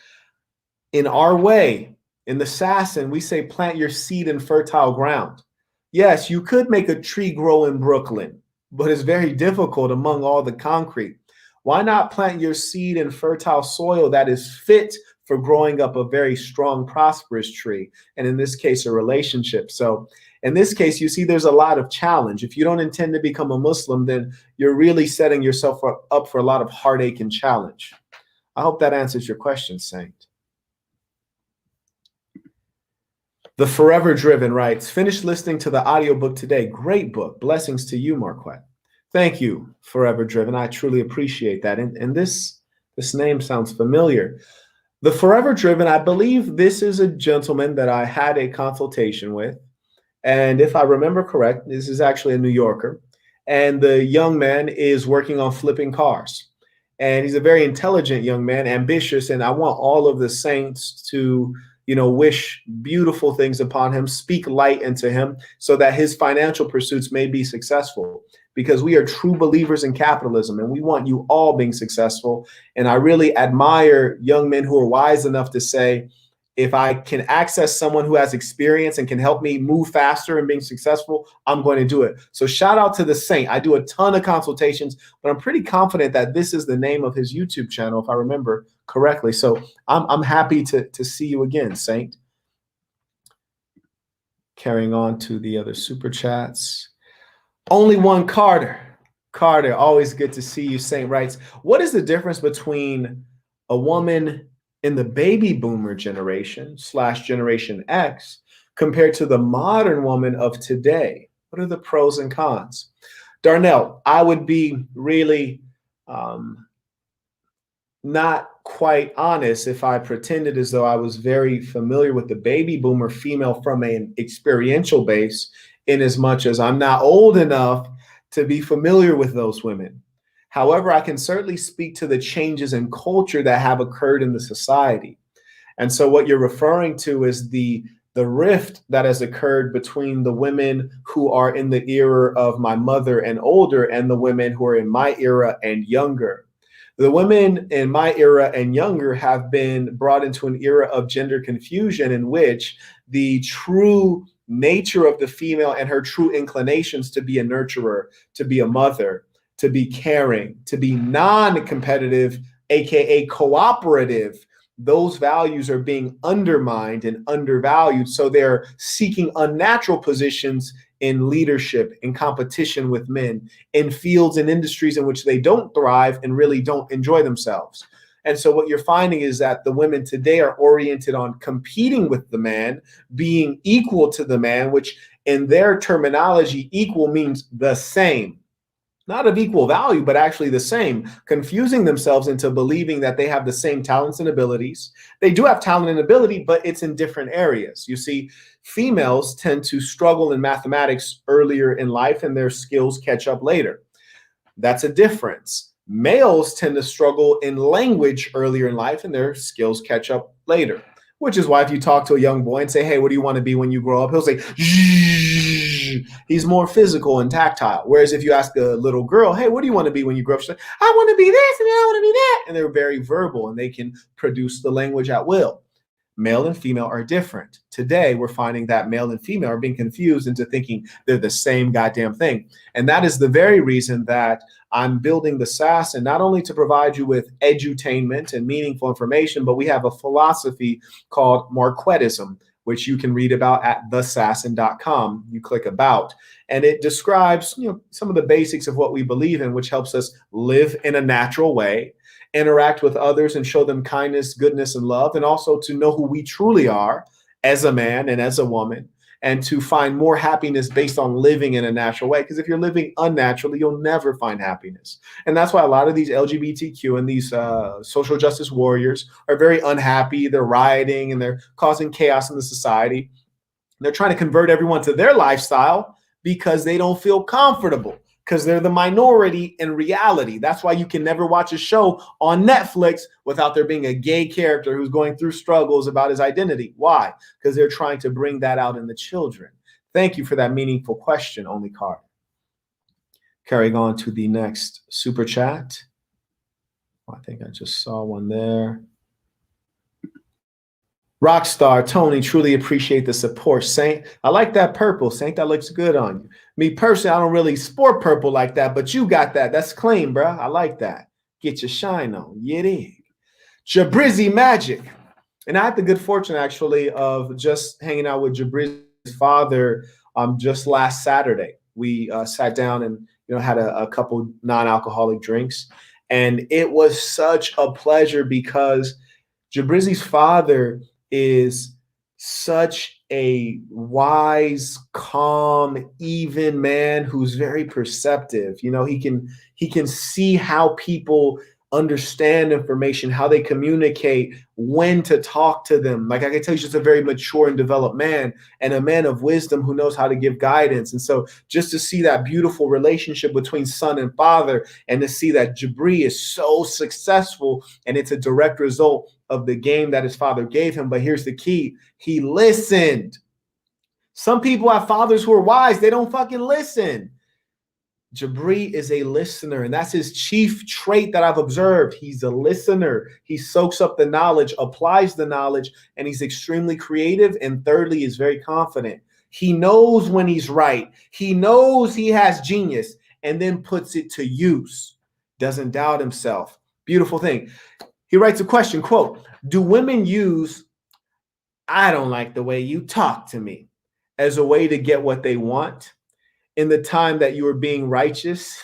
in our way, in the Sasson, we say plant your seed in fertile ground. Yes, you could make a tree grow in Brooklyn, but it's very difficult among all the concrete. Why not plant your seed in fertile soil that is fit for growing up a very strong, prosperous tree, and in this case, a relationship? So In this case, you see there's a lot of challenge. If you don't intend to become a Muslim, then you're really setting yourself up for a lot of heartache and challenge. I hope that answers your question, Saint. The Forever Driven writes, finished listening to the audiobook today. Great book. Blessings to you, Marquette. Thank you, Forever Driven. I truly appreciate that. And this name sounds familiar. The Forever Driven, I believe this is a gentleman that I had a consultation with. And if I remember correct, this is actually a New Yorker. And the young man is working on flipping cars. And he's a very intelligent young man, ambitious. And I want all of the saints to wish beautiful things upon him, speak light into him so that his financial pursuits may be successful, because we are true believers in capitalism and we want you all being successful. And I really admire young men who are wise enough to say, if I can access someone who has experience and can help me move faster in being successful, I'm going to do it. So shout out to the Saint. I do a ton of consultations, but I'm pretty confident that this is the name of his YouTube channel, if I remember correctly. So I'm happy to see you again, Saint. Carrying on to the other super chats. Only one Carter. Carter, always good to see you. Saint writes, what is the difference between a woman in the baby boomer generation / Generation X compared to the modern woman of today? What are the pros and cons? Darnell, I would be really not quite honest if I pretended as though I was very familiar with the baby boomer female from an experiential base, in as much as I'm not old enough to be familiar with those women. However, I can certainly speak to the changes in culture that have occurred in the society. And so what you're referring to is the rift that has occurred between the women who are in the era of my mother and older and the women who are in my era and younger. The women in my era and younger have been brought into an era of gender confusion in which the true nature of the female and her true inclinations to be a nurturer, to be a mother, to be caring, to be non-competitive, aka cooperative, those values are being undermined and undervalued. So they're seeking unnatural positions in leadership, in competition with men, in fields and industries in which they don't thrive and really don't enjoy themselves. And so what you're finding is that the women today are oriented on competing with the man, being equal to the man, which in their terminology, equal means the same. Not of equal value, but actually the same, confusing themselves into believing that they have the same talents and abilities. They do have talent and ability, but it's in different areas. You see, females tend to struggle in mathematics earlier in life and their skills catch up later. That's a difference. Males tend to struggle in language earlier in life and their skills catch up later. Which is why if you talk to a young boy and say, hey, what do you want to be when you grow up? He'll say, Zh. He's more physical and tactile. Whereas if you ask a little girl, hey, what do you want to be when you grow up? She's like, I want to be this and I want to be that. And they're very verbal and they can produce the language at will. Male and female are different. Today, we're finding that male and female are being confused into thinking they're the same goddamn thing. And that is the very reason that I'm building the SAS, and not only to provide you with edutainment and meaningful information, but we have a philosophy called Marquettism, which you can read about at thesassin.com. You click about, and it describes some of the basics of what we believe in, which helps us live in a natural way, interact with others and show them kindness, goodness, and love, and also to know who we truly are as a man and as a woman, and to find more happiness based on living in a natural way. Because if you're living unnaturally, you'll never find happiness. And that's why a lot of these LGBTQ and these social justice warriors are very unhappy. They're rioting and they're causing chaos in the society. They're trying to convert everyone to their lifestyle because they don't feel comfortable, because they're the minority in reality. That's why you can never watch a show on Netflix without there being a gay character who's going through struggles about his identity. Why? Because they're trying to bring that out in the children. Thank you for that meaningful question, Only Card. Carrying on to the next super chat. I think I just saw one there. Rockstar Tony, truly appreciate the support, Saint. I like that purple, Saint. That looks good on you. Me personally, I don't really sport purple like that, but you got that. That's clean, bro. I like that. Get your shine on. You dig? Jabrizzy Magic. And I had the good fortune, actually, of just hanging out with Jabrizzy's father just last Saturday. We sat down and had a couple non-alcoholic drinks, and it was such a pleasure because Jabrizi's father is such a wise, calm, even man who's very perceptive. He can see how people understand information, how they communicate, when to talk to them. Like I can tell, he's just a very mature and developed man, and a man of wisdom who knows how to give guidance. And so just to see that beautiful relationship between son and father, and to see that Jabri is so successful, and it's a direct result of the game that his father gave him. But here's the key: he listened. Some people have fathers who are wise, they don't fucking listen. Jabri is a listener, and that's his chief trait that I've observed. He's a listener. He soaks up the knowledge, applies the knowledge, and he's extremely creative. And thirdly, he's very confident. He knows when he's right. He knows he has genius, and then puts it to use. Doesn't doubt himself. Beautiful thing. He writes a question, quote, "Do women use 'I don't like the way you talk to me' as a way to get what they want in the time that you are being righteous?"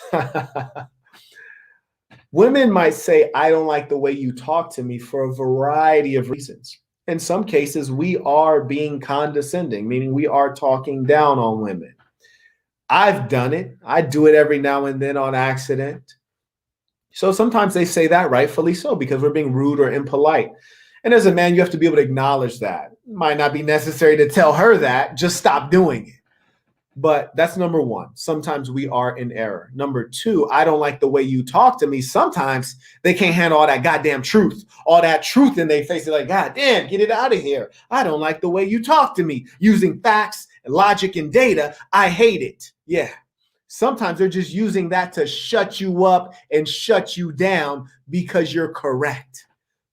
Women might say, "I don't like the way you talk to me" for a variety of reasons. In some cases, we are being condescending, meaning we are talking down on women. I've done it. I do it every now and then on accident. So sometimes they say that, rightfully so, because we're being rude or impolite. And as a man, you have to be able to acknowledge that. It might not be necessary to tell her that, just stop doing it. But that's number one. Sometimes we are in error. Number two, I don't like the way you talk to me. Sometimes they can't handle all that goddamn truth, all that truth in their face. They're like, God damn, get it out of here. I don't like the way you talk to me. Using facts, logic, and data, I hate it. Yeah. Sometimes they're just using that to shut you up and shut you down because you're correct.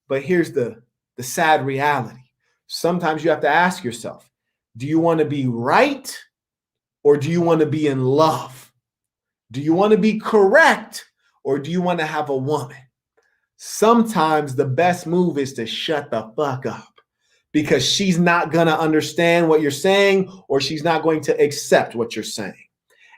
But here's the sad reality. Sometimes you have to ask yourself, do you want to be right? Or do you want to be in love? Do you want to be correct? Or do you want to have a woman? Sometimes the best move is to shut the fuck up, because she's not going to understand what you're saying, or she's not going to accept what you're saying.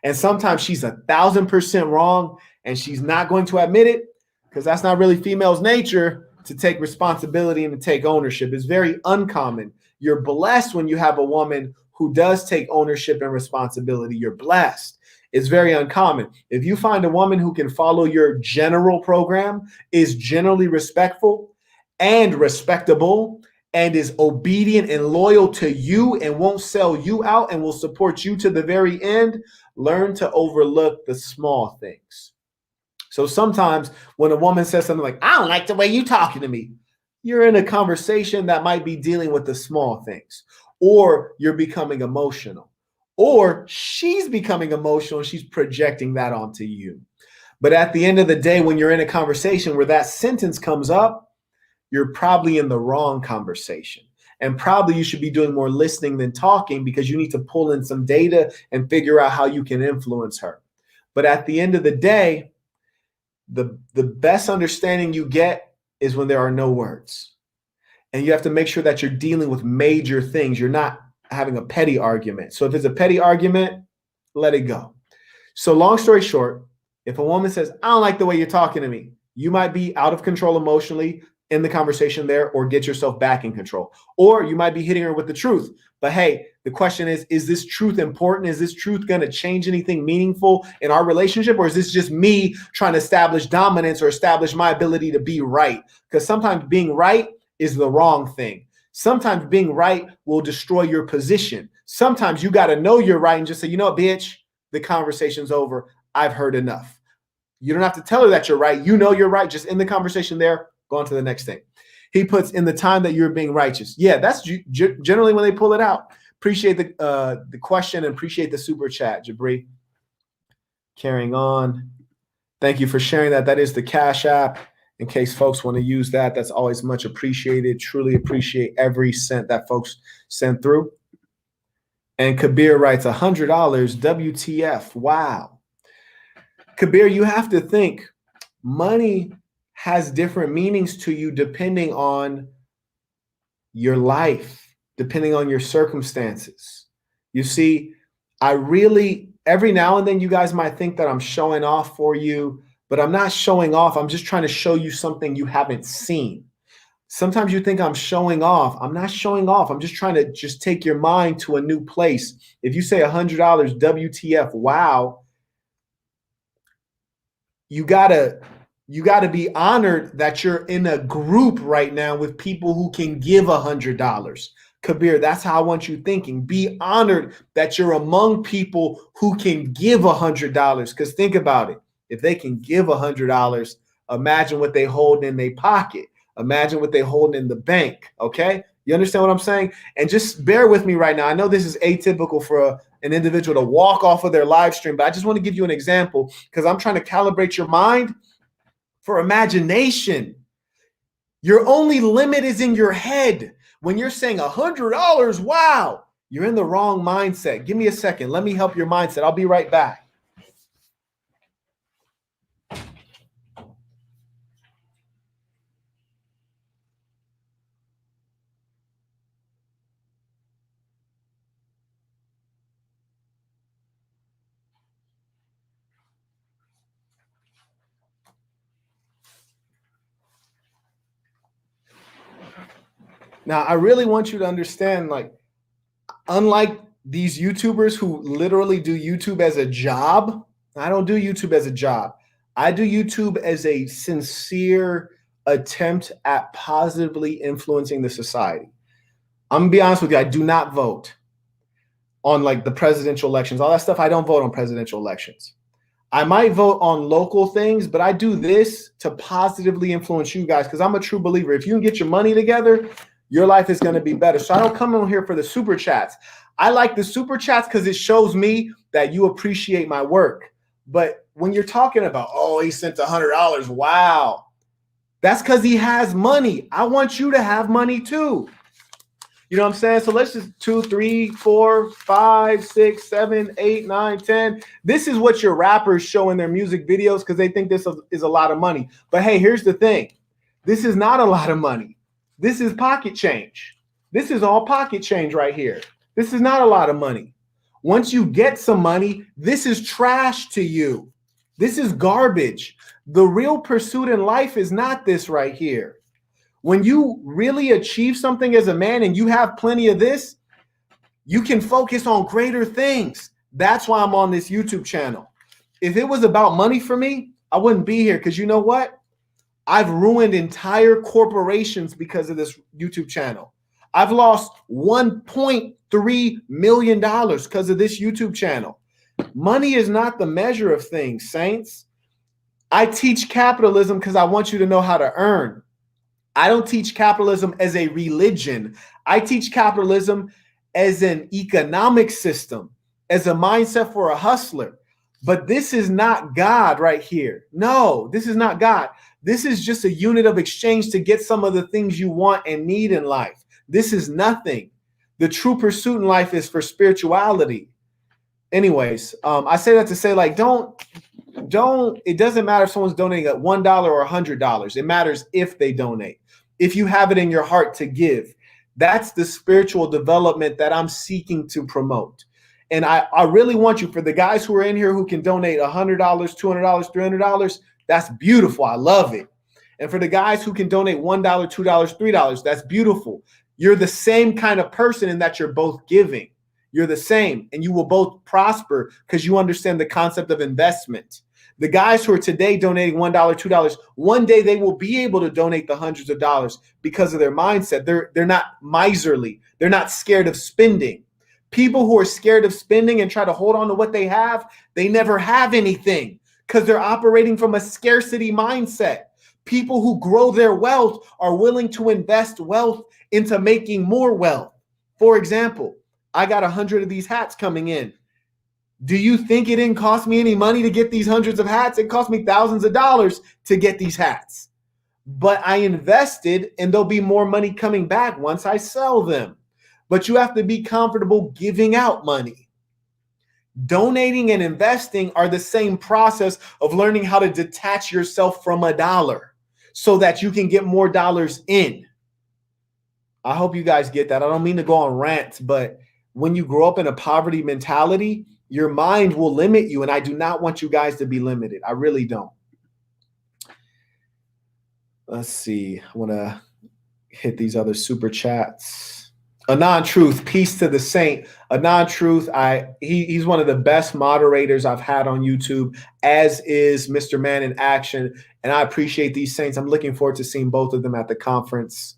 And sometimes she's 1,000% wrong, and she's not going to admit it, because that's not really female's nature, to take responsibility and to take ownership. It's very uncommon. You're blessed when you have a woman who does take ownership and responsibility. You're blessed. It's very uncommon. If you find a woman who can follow your general program, is generally respectful and respectable, and is obedient and loyal to you, and won't sell you out, and will support you to the very end, learn to overlook the small things. So sometimes when a woman says something like, "I don't like the way you talking to me," you're in a conversation that might be dealing with the small things. Or you're becoming emotional, or she's becoming emotional and she's projecting that onto you. But at the end of the day, when you're in a conversation where that sentence comes up, you're probably in the wrong conversation. And probably you should be doing more listening than talking, because you need to pull in some data and figure out how you can influence her. But at the end of the day, the best understanding you get is when there are no words. And you have to make sure that you're dealing with major things. You're not having a petty argument. So if it's a petty argument, let it go. So long story short, if a woman says, "I don't like the way you're talking to me," you might be out of control emotionally in the conversation there, or get yourself back in control. Or you might be hitting her with the truth. But hey, the question is this truth important? Is this truth going to change anything meaningful in our relationship? Or is this just me trying to establish dominance or establish my ability to be right? Because sometimes being right is the wrong thing. Sometimes being right will destroy your position. Sometimes you got to know you're right and just say, "You know what, bitch, the conversation's over. I've heard enough." You don't have to tell her that you're right. You know you're right. Just end the conversation there. Go on to the next thing. He puts, "in the time that you're being righteous." Yeah, that's generally when they pull it out. Appreciate the question, and appreciate the super chat, Jabri. Carrying on. Thank you for sharing that. That is the Cash App. In case folks want to use that, that's always much appreciated. Truly appreciate every cent that folks send through. And Kabir writes, $100, WTF. Wow. Kabir, you have to think, money has different meanings to you depending on your life, depending on your circumstances. You see, I really, every now and then you guys might think that I'm showing off for you, but I'm not showing off. I'm just trying to show you something you haven't seen. Sometimes you think I'm showing off. I'm not showing off. I'm just trying to just take your mind to a new place. If you say $100 WTF, wow, you gotta be honored that you're in a group right now with people who can give $100. Kabir, that's how I want you thinking. Be honored that you're among people who can give $100. Because think about it. If they can give $100, imagine what they hold in their pocket. Imagine what they hold in the bank. Okay? You understand what I'm saying? And just bear with me right now. I know this is atypical for an individual to walk off of their live stream, but I just want to give you an example because I'm trying to calibrate your mind for imagination. Your only limit is in your head. When you're saying $100, wow, you're in the wrong mindset. Give me a second. Let me help your mindset. I'll be right back. Now, I really want you to understand, like, unlike these YouTubers who literally do YouTube as a job, I don't do YouTube as a job. I do YouTube as a sincere attempt at positively influencing the society. I'm gonna be honest with you, I do not vote on like the presidential elections, all that stuff. I don't vote on presidential elections. I might vote on local things, but I do this to positively influence you guys because I'm a true believer. If you can get your money together, your life is going to be better. So I don't come on here for the super chats. I like the super chats because it shows me that you appreciate my work. But when you're talking about, oh, he sent $100, wow, that's because he has money. I want you to have money too. You know what I'm saying? So let's just 2, 3, 4, 5, 6, 7, 8, 9, 10. This is what your rappers show in their music videos because they think this is a lot of money. But hey, here's the thing. This is not a lot of money. This is pocket change. This is all pocket change right here. This is not a lot of money. Once you get some money, this is trash to you. This is garbage. The real pursuit in life is not this right here. When you really achieve something as a man and you have plenty of this, you can focus on greater things. That's why I'm on this YouTube channel. If it was about money for me, I wouldn't be here because you know what? I've ruined entire corporations because of this YouTube channel. I've lost $1.3 million because of this YouTube channel. Money is not the measure of things, saints. I teach capitalism because I want you to know how to earn. I don't teach capitalism as a religion. I teach capitalism as an economic system, as a mindset for a hustler. But this is not God right here. No, this is not God. This is just a unit of exchange to get some of the things you want and need in life. This is nothing. The true pursuit in life is for spirituality. Anyways, I say that to say, like, don't, it doesn't matter if someone's donating at $1 or $100. It matters if they donate. If you have it in your heart to give, that's the spiritual development that I'm seeking to promote. And I really want you, for the guys who are in here who can donate $100, $200, $300, that's beautiful. I love it. And for the guys who can donate $1, $2, $3, that's beautiful. You're the same kind of person in that you're both giving. You're the same, and you will both prosper because you understand the concept of investment. The guys who are today donating $1, $2, one day they will be able to donate the hundreds of dollars because of their mindset. They're not miserly. They're not scared of spending. People who are scared of spending and try to hold on to what they have, they never have anything because they're operating from a scarcity mindset. People who grow their wealth are willing to invest wealth into making more wealth. For example, I got 100 of these hats coming in. Do you think it didn't cost me any money to get these hundreds of hats? It cost me thousands of dollars to get these hats. But I invested, and there'll be more money coming back once I sell them. But you have to be comfortable giving out money. Donating and investing are the same process of learning how to detach yourself from a dollar so that you can get more dollars in. I hope you guys get that. I don't mean to go on rants, but when you grow up in a poverty mentality, your mind will limit you. And I do not want you guys to be limited. I really don't. Let's see. I want to hit these other super chats. A non-truth, peace to the saint. A non-truth, he's one of the best moderators I've had on YouTube, as is Mr. Man in Action. And I appreciate these saints. I'm looking forward to seeing both of them at the conference.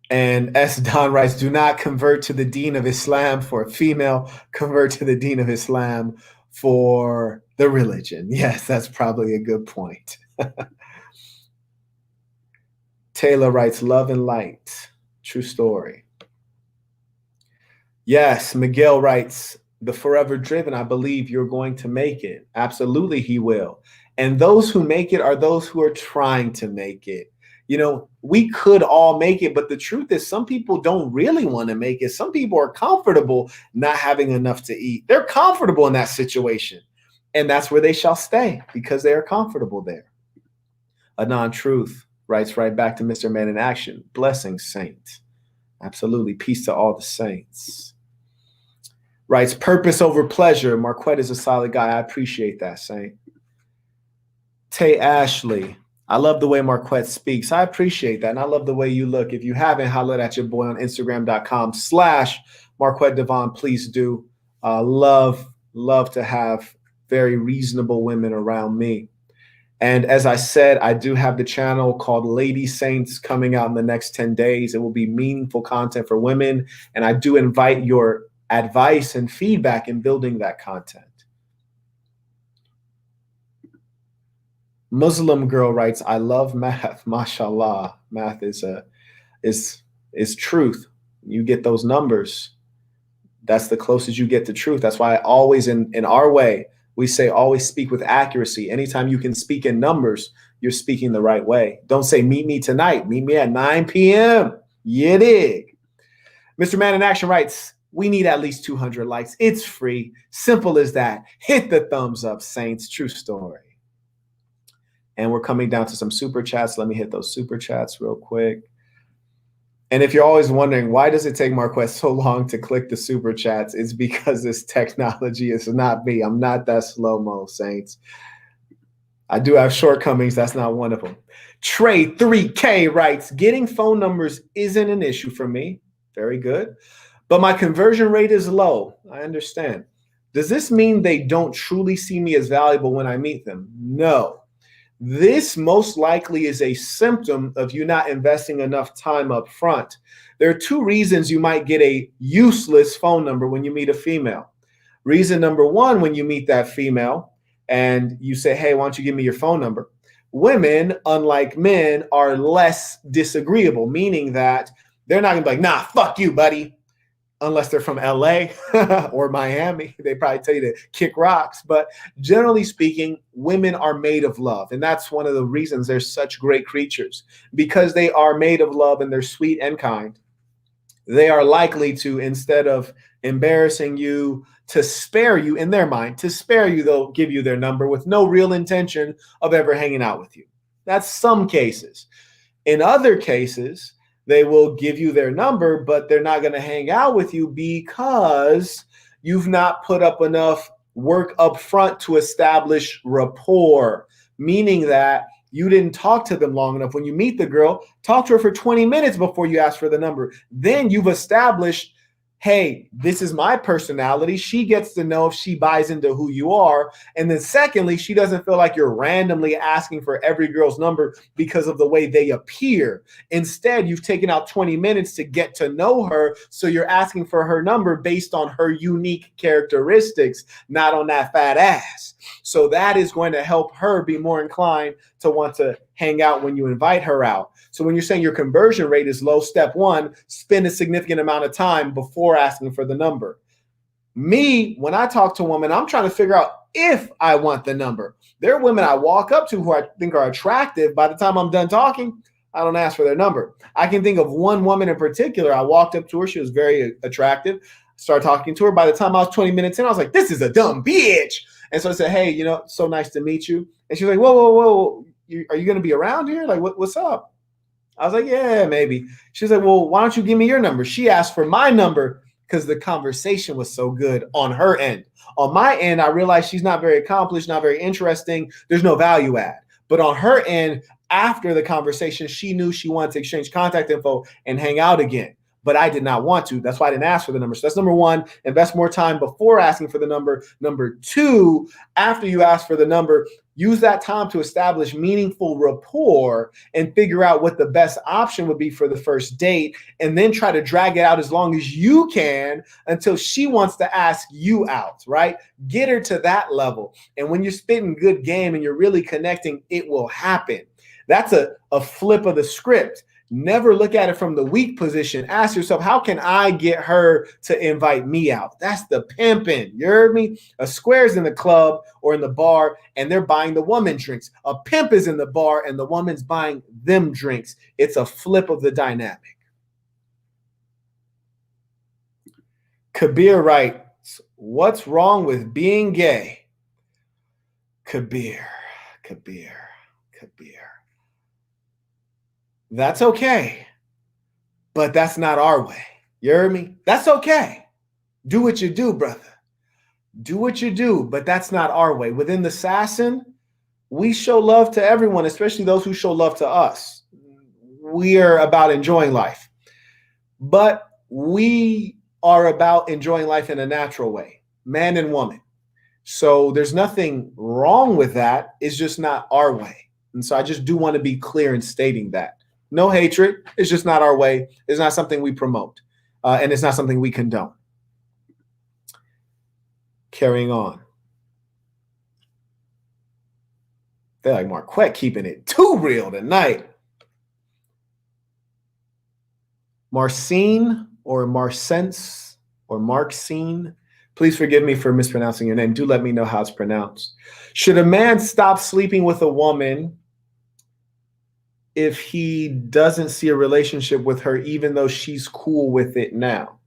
And S. Don writes, do not convert to the Dean of Islam for a female, convert to the Dean of Islam for the religion. Yes, that's probably a good point. Taylor writes, love and light. True story. Yes, Miguel writes, the forever driven, I believe you're going to make it. Absolutely, he will. And those who make it are those who are trying to make it. You know, we could all make it, but the truth is some people don't really want to make it. Some people are comfortable not having enough to eat. They're comfortable in that situation. And that's where they shall stay because they are comfortable there. A non-truth writes right back to Mr. Man in Action. Blessings, saints. Absolutely. Peace to all the saints. Writes purpose over pleasure. Marquette is a solid guy. I appreciate that, saint. Tay Ashley. I love the way Marquette speaks. I appreciate that. And I love the way you look. If you haven't hollered at your boy on Instagram.com/Marquette Devon, please do. Love to have very reasonable women around me. And as I said, I do have the channel called Lady Saints coming out in the next 10 days. It will be meaningful content for women. And I do invite your advice and feedback in building that content. Muslim girl writes, I love math. Mashallah. Math is truth. You get those numbers. That's the closest you get to truth. That's why I always, in our way, we say always speak with accuracy. Anytime you can speak in numbers, you're speaking the right way. Don't say meet me tonight. Meet me at 9 p.m. You dig? Mr. Man in Action writes, we need at least 200 likes. It's free. Simple as that. Hit the thumbs up, saints. True story. And we're coming down to some super chats. Let me hit those super chats real quick. And if you're always wondering, why does it take Marquette so long to click the super chats? It's because this technology is not me. I'm not that slow-mo, saints. I do have shortcomings. That's not one of them. Trey 3K writes, getting phone numbers isn't an issue for me. Very good. But my conversion rate is low. I understand. Does this mean they don't truly see me as valuable when I meet them? No. This most likely is a symptom of you not investing enough time up front. There are two reasons you might get a useless phone number when you meet a female. Reason number one, when you meet that female and you say, hey, why don't you give me your phone number? Women, unlike men, are less disagreeable, meaning that they're not gonna be like, nah, fuck you, buddy. Unless they're from LA or Miami, they probably tell you to kick rocks. But generally speaking, women are made of love. And that's one of the reasons they're such great creatures. Because they are made of love and they're sweet and kind, they are likely to, instead of embarrassing you, to spare you, in their mind, to spare you, they'll give you their number with no real intention of ever hanging out with you. That's some cases. In other cases, they will give you their number, but they're not going to hang out with you because you've not put up enough work up front to establish rapport, meaning that you didn't talk to them long enough. When you meet the girl, talk to her for 20 minutes before you ask for the number. Then you've established, hey, this is my personality. She gets to know if she buys into who you are. And then secondly, she doesn't feel like you're randomly asking for every girl's number because of the way they appear. Instead, you've taken out 20 minutes to get to know her. So you're asking for her number based on her unique characteristics, not on that fat ass. So that is going to help her be more inclined to want to hang out when you invite her out. So when you're saying your conversion rate is low, step one, spend a significant amount of time before asking for the number. Me, when I talk to a woman, I'm trying to figure out if I want the number. There are women I walk up to who I think are attractive. By the time I'm done talking, I don't ask for their number. I can think of one woman in particular. I walked up to her. She was very attractive. Started talking to her. By the time I was 20 minutes in, I was like, this is a dumb bitch. And so I said, hey, so nice to meet you. And she was like, whoa. Are you going to be around here? Like, what's up? I was like, yeah, maybe. She's like, well, why don't you give me your number? She asked for my number because the conversation was so good on her end. On my end, I realized she's not very accomplished, not very interesting. There's no value add. But on her end, after the conversation, she knew she wanted to exchange contact info and hang out again. But I did not want to. That's why I didn't ask for the number. So that's number one, invest more time before asking for the number. Number two, after you ask for the number, use that time to establish meaningful rapport and figure out what the best option would be for the first date, and then try to drag it out as long as you can until she wants to ask you out, right? Get her to that level. And when you're spitting good game and you're really connecting, it will happen. That's a flip of the script. Never look at it from the weak position. Ask yourself, how can I get her to invite me out? That's the pimping. You heard me? A square's in the club or in the bar and they're buying the woman drinks. A pimp is in the bar and the woman's buying them drinks. It's a flip of the dynamic. Kabir writes, what's wrong with being gay? Kabir. That's okay, but that's not our way. You heard me? That's okay. Do what you do, brother. Do what you do, but that's not our way. Within the Assassin, we show love to everyone, especially those who show love to us. We are about enjoying life, but we are about enjoying life in a natural way, man and woman. So there's nothing wrong with that. It's just not our way. And so I just do want to be clear in stating that. No hatred. It's just not our way. It's not something we promote. And it's not something we condone. Carrying on. They're like Marquette keeping it too real tonight. Marcine or Marcence or Marcine. Please forgive me for mispronouncing your name. Do let me know how it's pronounced. Should a man stop sleeping with a woman if he doesn't see a relationship with her, even though she's cool with it now?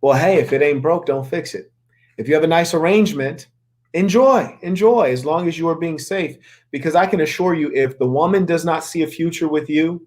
Well, hey, if it ain't broke, don't fix it. If you have a nice arrangement, enjoy, as long as you are being safe. Because I can assure you, if the woman does not see a future with you,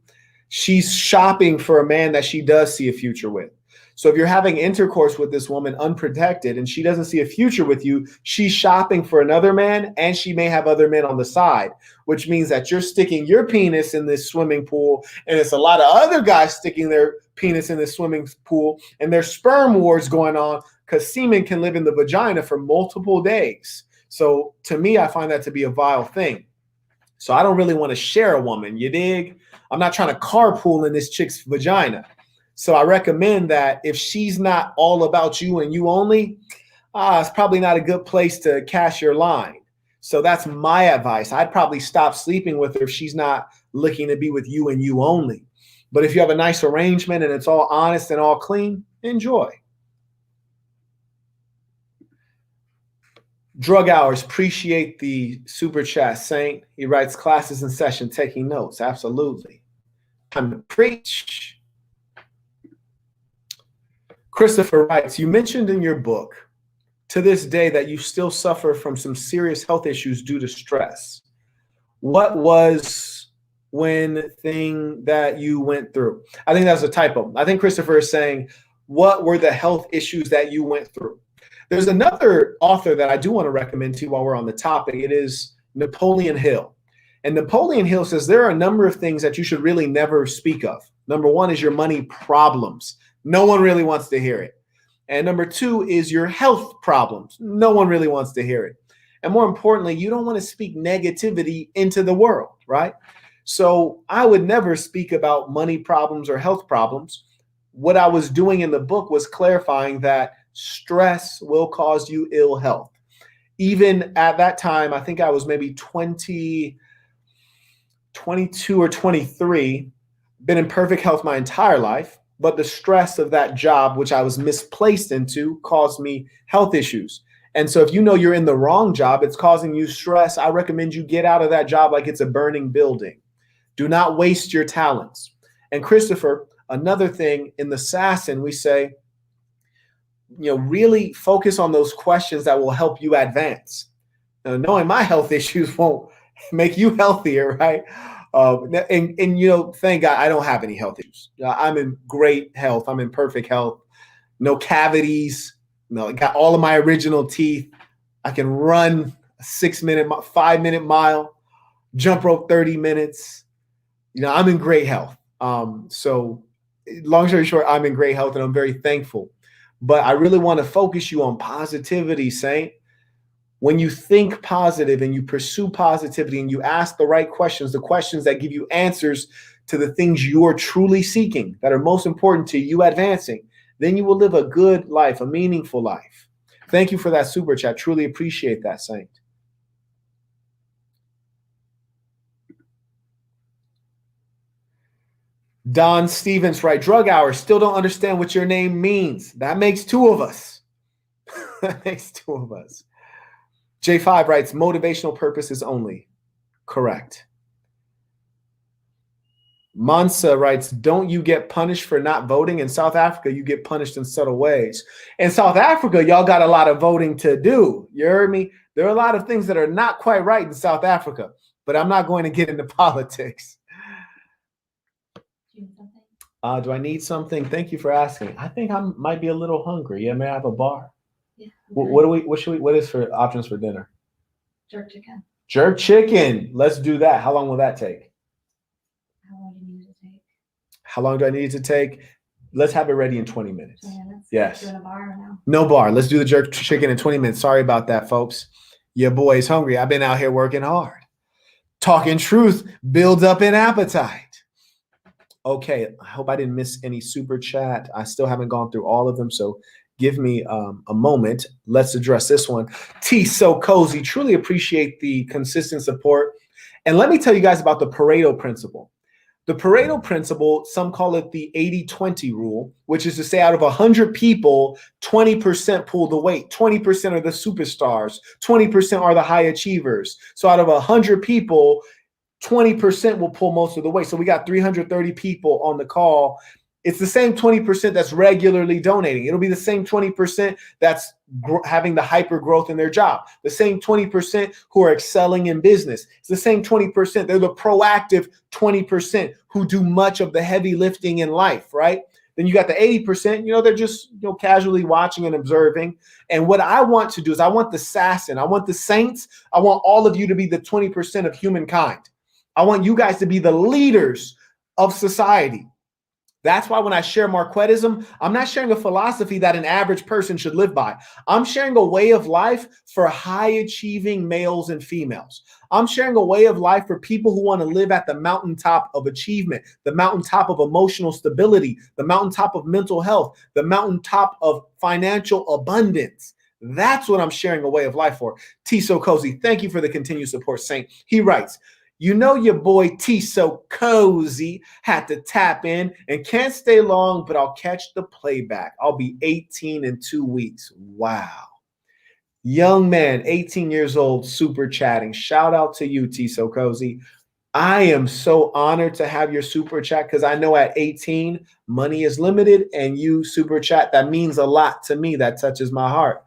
she's shopping for a man that she does see a future with. So if you're having intercourse with this woman unprotected and she doesn't see a future with you, she's shopping for another man, and she may have other men on the side, which means that you're sticking your penis in this swimming pool, and it's a lot of other guys sticking their penis in this swimming pool, and there's sperm wars going on because semen can live in the vagina for multiple days. So to me, I find that to be a vile thing. So I don't really want to share a woman, you dig? I'm not trying to carpool in this chick's vagina. So I recommend that if she's not all about you and you only, it's probably not a good place to cast your line. So that's my advice. I'd probably stop sleeping with her if she's not looking to be with you and you only. But if you have a nice arrangement and it's all honest and all clean, enjoy. Drug Hours, appreciate the super chat, Saint. He writes, classes in session, taking notes. Absolutely. Time to preach. Christopher writes, you mentioned in your book to this day that you still suffer from some serious health issues due to stress. What was one thing that you went through? I think that's a typo. I think Christopher is saying, what were the health issues that you went through? There's another author that I do want to recommend to you while we're on the topic. It is Napoleon Hill. And Napoleon Hill says there are a number of things that you should really never speak of. Number one is your money problems. No one really wants to hear it. And number two is your health problems. No one really wants to hear it. And more importantly, you don't want to speak negativity into the world, right? So I would never speak about money problems or health problems. What I was doing in the book was clarifying that stress will cause you ill health. Even at that time, I think I was maybe 22 or 23, been in perfect health my entire life. But the stress of that job, which I was misplaced into, caused me health issues. And so if you know you're in the wrong job, it's causing you stress, I recommend you get out of that job like it's a burning building. Do not waste your talents. And Christopher, another thing in the Assassin, we say, really focus on those questions that will help you advance. Now, knowing my health issues won't make you healthier, right? And you know, thank God I don't have any health issues. I'm in great health. I'm in perfect health. No cavities. No, I got all of my original teeth. I can run a 6-minute, 5-minute mile, jump rope 30 minutes. You know, I'm in great health. So long story short, I'm in great health and I'm very thankful. But I really want to focus you on positivity, Saint. When you think positive and you pursue positivity and you ask the right questions, the questions that give you answers to the things you're truly seeking, that are most important to you advancing, then you will live a good life, a meaningful life. Thank you for that super chat. Truly appreciate that, Saint. Don Stevens, right? Drug hour. Still don't understand what your name means. That makes two of us. That makes two of us. J5 writes, motivational purposes only. Correct. Mansa writes, don't you get punished for not voting? In South Africa, you get punished in subtle ways. In South Africa, y'all got a lot of voting to do. You heard me? There are a lot of things that are not quite right in South Africa, but I'm not going to get into politics. Do I need something? Thank you for asking. I think I might be a little hungry. Yeah, may I have a bar? Yeah. What is for options for dinner? Jerk chicken. Jerk chicken. Let's do that. How long will that take? How long do you need it to take? How long do I need it to take? Let's have it ready in 20 minutes. 20 minutes? Yes. Doing a bar or no? No bar. Let's do the jerk chicken in 20 minutes. Sorry about that, folks. Your boy's hungry. I've been out here working hard. Talking truth builds up an appetite. Okay, I hope I didn't miss any super chat. I still haven't gone through all of them, so give me a moment. Let's address this one. T So Cozy, truly appreciate the consistent support. And let me tell you guys about the Pareto principle. The Pareto principle, some call it the 80-20 rule, which is to say out of 100 people, 20% pull the weight. 20% are the superstars. 20% are the high achievers. So out of 100 people, 20% will pull most of the weight. So we got 330 people on the call. It's the same 20% that's regularly donating. It'll be the same 20% that's having the hyper growth in their job. The same 20% who are excelling in business. It's the same 20%. They're the proactive 20% who do much of the heavy lifting in life, right? Then you got the 80%, they're just casually watching and observing. And what I want to do is I want the assassin, I want the saints, I want all of you to be the 20% of humankind. I want you guys to be the leaders of society. That's why when I share Marquettism, I'm not sharing a philosophy that an average person should live by. I'm sharing a way of life for high-achieving males and females. I'm sharing a way of life for people who want to live at the mountaintop of achievement, the mountaintop of emotional stability, the mountaintop of mental health, the mountaintop of financial abundance. That's what I'm sharing a way of life for. T So Cozy, thank you for the continued support, Saint. He writes, your boy T So Cozy had to tap in and can't stay long, but I'll catch the playback. I'll be 18 in 2 weeks. Wow. Young man, 18 years old, super chatting. Shout out to you, T So Cozy. I am so honored to have your super chat because I know at 18, money is limited, and you super chat, that means a lot to me. That touches my heart.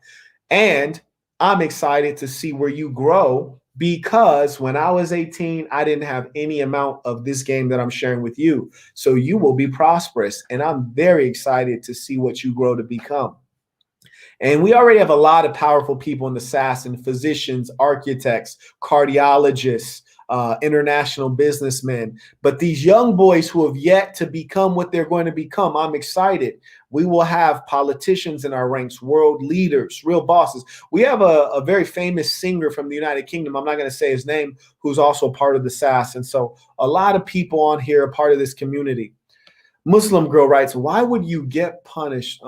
And I'm excited to see where you grow, because when I was 18, I didn't have any amount of this game that I'm sharing with you. So you will be prosperous. And I'm very excited to see what you grow to become. And we already have a lot of powerful people in the SAS, and physicians, architects, cardiologists, international businessmen. But these young boys who have yet to become what they're going to become, I'm excited. We will have politicians in our ranks, world leaders, real bosses. We have a very famous singer from the United Kingdom, I'm not going to say his name, who's also part of the SAS. And so a lot of people on here are part of this community. Muslim Girl writes, why would you get punished?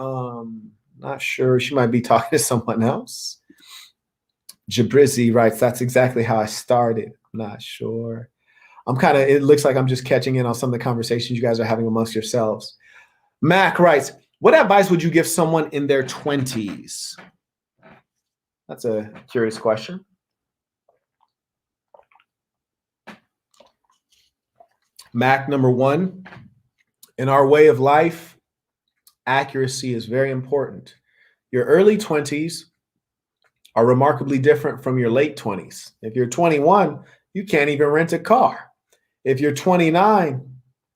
Not sure. She might be talking to someone else. Jabrizi writes, that's exactly how I started. I'm not sure. It looks like I'm just catching in on some of the conversations you guys are having amongst yourselves. Mac writes, what advice would you give someone in their 20s? That's a curious question. Mac, number one, in our way of life, accuracy is very important. Your early 20s are remarkably different from your late 20s. If you're 21, you can't even rent a car. If you're 29,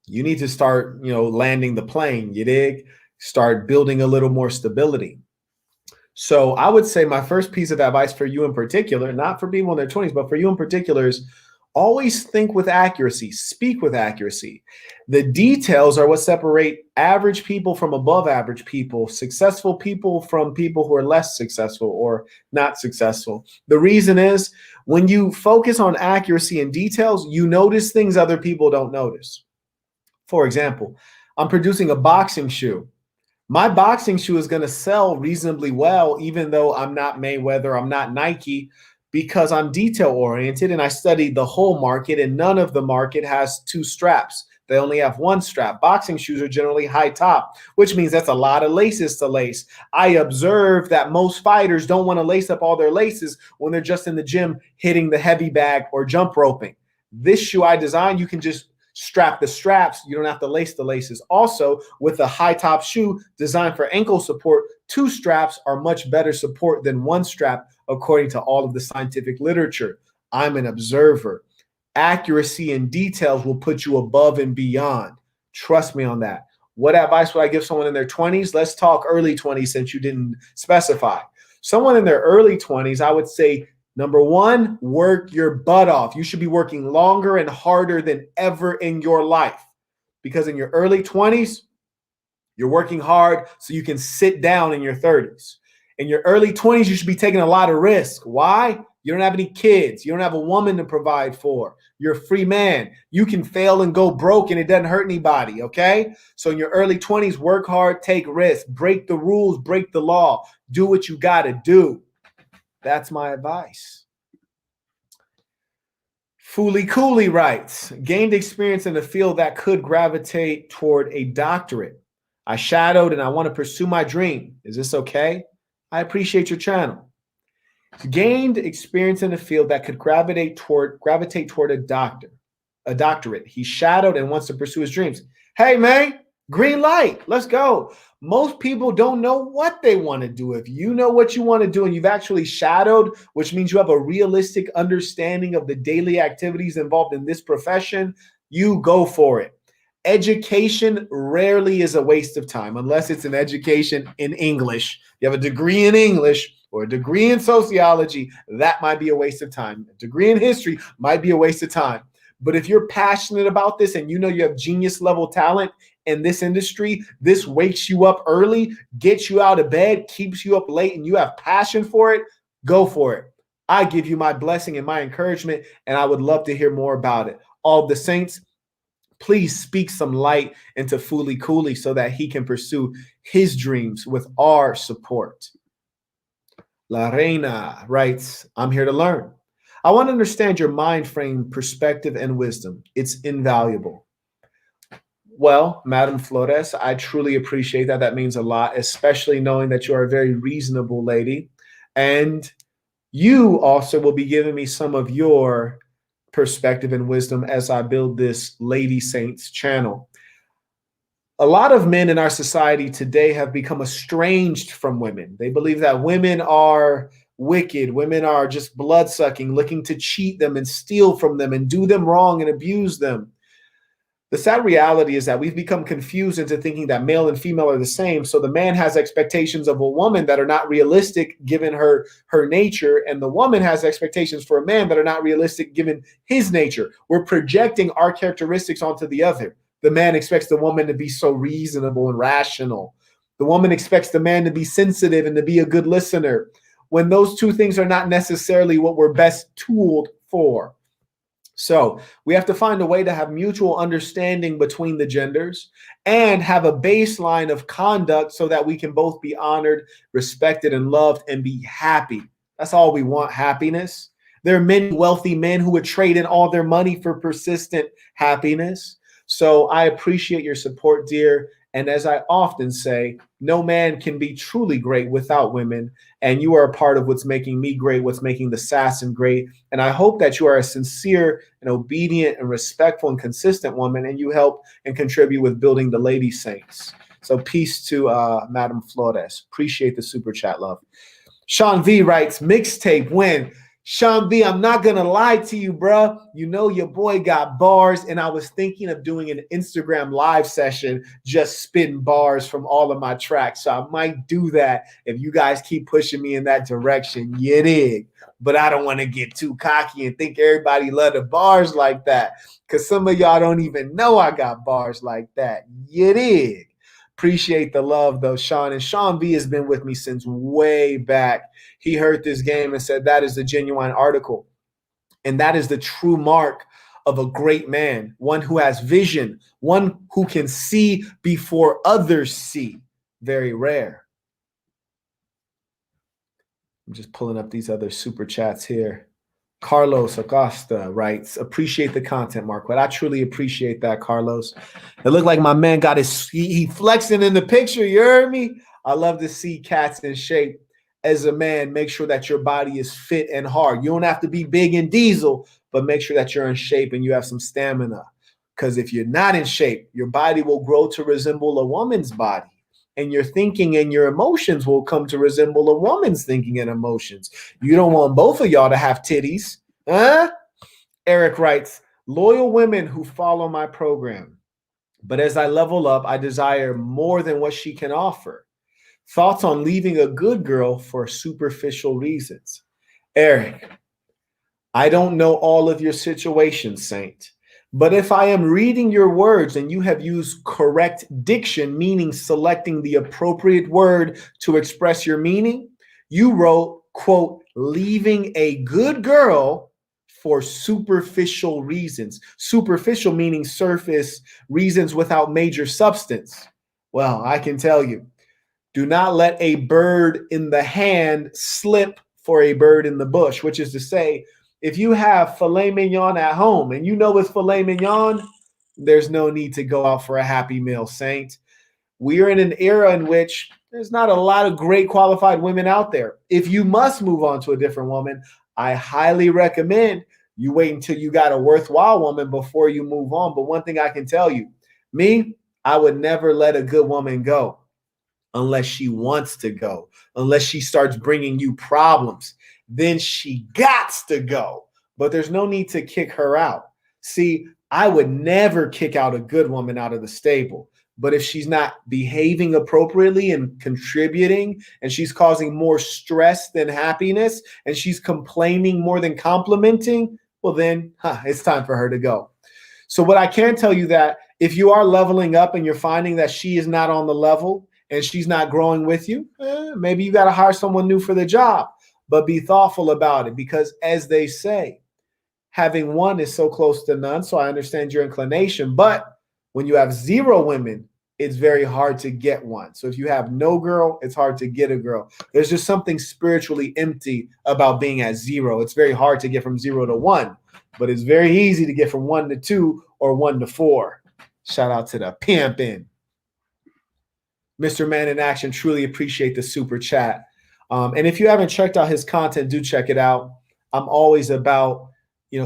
you need to start, landing the plane, you dig? Start building a little more stability. So I would say my first piece of advice for you in particular, not for people in their 20s, but for you in particular, is always think with accuracy, speak with accuracy. The details are what separate average people from above average people, successful people from people who are less successful or not successful. The reason is when you focus on accuracy and details, you notice things other people don't notice. For example, I'm producing a boxing shoe. My boxing shoe is going to sell reasonably well, even though I'm not Mayweather, I'm not Nike, because I'm detail oriented and I studied the whole market, and none of the market has two straps. They only have one strap. Boxing shoes are generally high top, which means that's a lot of laces to lace. I observe that most fighters don't want to lace up all their laces when they're just in the gym hitting the heavy bag or jump roping. This shoe I designed, you can just strap the straps. You don't have to lace the laces. Also, with a high top shoe designed for ankle support, two straps are much better support than one strap, according to all of the scientific literature. I'm an observer. Accuracy and details will put you above and beyond. Trust me on that. What advice would I give someone in their 20s? Let's talk early 20s since you didn't specify. Someone in their early 20s, I would say, number one, work your butt off. You should be working longer and harder than ever in your life, because in your early 20s, you're working hard so you can sit down in your 30s. In your early 20s, you should be taking a lot of risk. Why? You don't have any kids. You don't have a woman to provide for. You're a free man. You can fail and go broke and it doesn't hurt anybody, okay? So in your early 20s, work hard, take risks, break the rules, break the law, do what you got to do. That's my advice. Fooly Cooley writes, gained experience in a field that could gravitate toward a doctorate. I shadowed and I want to pursue my dream. Is this okay? I appreciate your channel. Gained experience in a field that could gravitate toward a doctorate. He shadowed and wants to pursue his dreams. Hey, man, green light. Let's go. Most people don't know what they want to do. If you know what you want to do and you've actually shadowed, which means you have a realistic understanding of the daily activities involved in this profession, you go for it. Education rarely is a waste of time unless it's an education in English. You have a degree in English or a degree in sociology, that might be a waste of time. A degree in history might be a waste of time. But if you're passionate about this and you know you have genius level talent in this industry, this wakes you up early, gets you out of bed, keeps you up late, and you have passion for it, go for it. I give you my blessing and my encouragement, and I would love to hear more about it. All the saints, please speak some light into Fooly Cooley so that he can pursue his dreams with our support. La Reina writes, I'm here to learn. I want to understand your mind frame, perspective, and wisdom. It's invaluable. Well, Madam Flores, I truly appreciate that. That means a lot, especially knowing that you are a very reasonable lady. And you also will be giving me some of your perspective and wisdom as I build this Lady Saints channel. A lot of men in our society today have become estranged from women. They believe that women are wicked. Women are just blood-sucking, looking to cheat them and steal from them and do them wrong and abuse them. The sad reality is that we've become confused into thinking that male and female are the same. So the man has expectations of a woman that are not realistic given her nature, and the woman has expectations for a man that are not realistic given his nature. We're projecting our characteristics onto the other. The man expects the woman to be so reasonable and rational. The woman expects the man to be sensitive and to be a good listener, when those two things are not necessarily what we're best tooled for. So we have to find a way to have mutual understanding between the genders and have a baseline of conduct so that we can both be honored, respected, and loved and be happy. That's all we want, happiness. There are many wealthy men who would trade in all their money for persistent happiness. So I appreciate your support, dear. And as I often say, no man can be truly great without women. And you are a part of what's making me great, what's making the Assassin great. And I hope that you are a sincere and obedient and respectful and consistent woman, and you help and contribute with building the Lady Saints. So peace to Madam Flores. Appreciate the super chat, love. Sean V writes, mixtape when? Sean B, I'm not going to lie to you, bro. You know your boy got bars, and I was thinking of doing an Instagram live session just spitting bars from all of my tracks. So I might do that if you guys keep pushing me in that direction. You dig? But I don't want to get too cocky and think everybody love the bars like that, because some of y'all don't even know I got bars like that. You dig? Appreciate the love, though, Sean. And Sean B has been with me since way back. He heard this game and said that is the genuine article. And that is the true mark of a great man, one who has vision, one who can see before others see. Very rare. I'm just pulling up these other super chats here. Carlos Acosta writes, appreciate the content, Marquette. I truly appreciate that, Carlos. It looked like my man got he flexing in the picture. You heard me? I love to see cats in shape. As a man, make sure that your body is fit and hard. You don't have to be big and diesel, but make sure that you're in shape and you have some stamina. Because if you're not in shape, your body will grow to resemble a woman's body. And your thinking and your emotions will come to resemble a woman's thinking and emotions. You don't want both of y'all to have titties. Huh? Eric writes, loyal women who follow my program. But as I level up, I desire more than what she can offer. Thoughts on leaving a good girl for superficial reasons. Eric, I don't know all of your situations, Saint. But if I am reading your words and you have used correct diction, meaning selecting the appropriate word to express your meaning, you wrote, quote, leaving a good girl for superficial reasons. Superficial meaning surface, reasons without major substance. Well, I can tell you, do not let a bird in the hand slip for a bird in the bush, which is to say, if you have filet mignon at home and you know it's filet mignon, there's no need to go out for a Happy Meal, Saint. We are in an era in which there's not a lot of great qualified women out there. If you must move on to a different woman, I highly recommend you wait until you got a worthwhile woman before you move on. But one thing I can tell you, me, I would never let a good woman go unless she wants to go, unless she starts bringing you problems. Then she gots to go. But there's no need to kick her out. See, I would never kick out a good woman out of the stable. But if she's not behaving appropriately and contributing, and she's causing more stress than happiness, and she's complaining more than complimenting, well then, it's time for her to go. So what I can tell you that if you are leveling up and you're finding that she is not on the level and she's not growing with you, maybe you got to hire someone new for the job. But be thoughtful about it, because as they say, having one is so close to none. So I understand your inclination, but when you have zero women, it's very hard to get one. So if you have no girl, it's hard to get a girl. There's just something spiritually empty about being at zero. It's very hard to get from 0 to 1, but it's very easy to get from 1 to 2 or 1 to 4. Shout out to the Pimp in. Mr. Man in Action, truly appreciate the super chat. And if you haven't checked out his content, do check it out. I'm always about,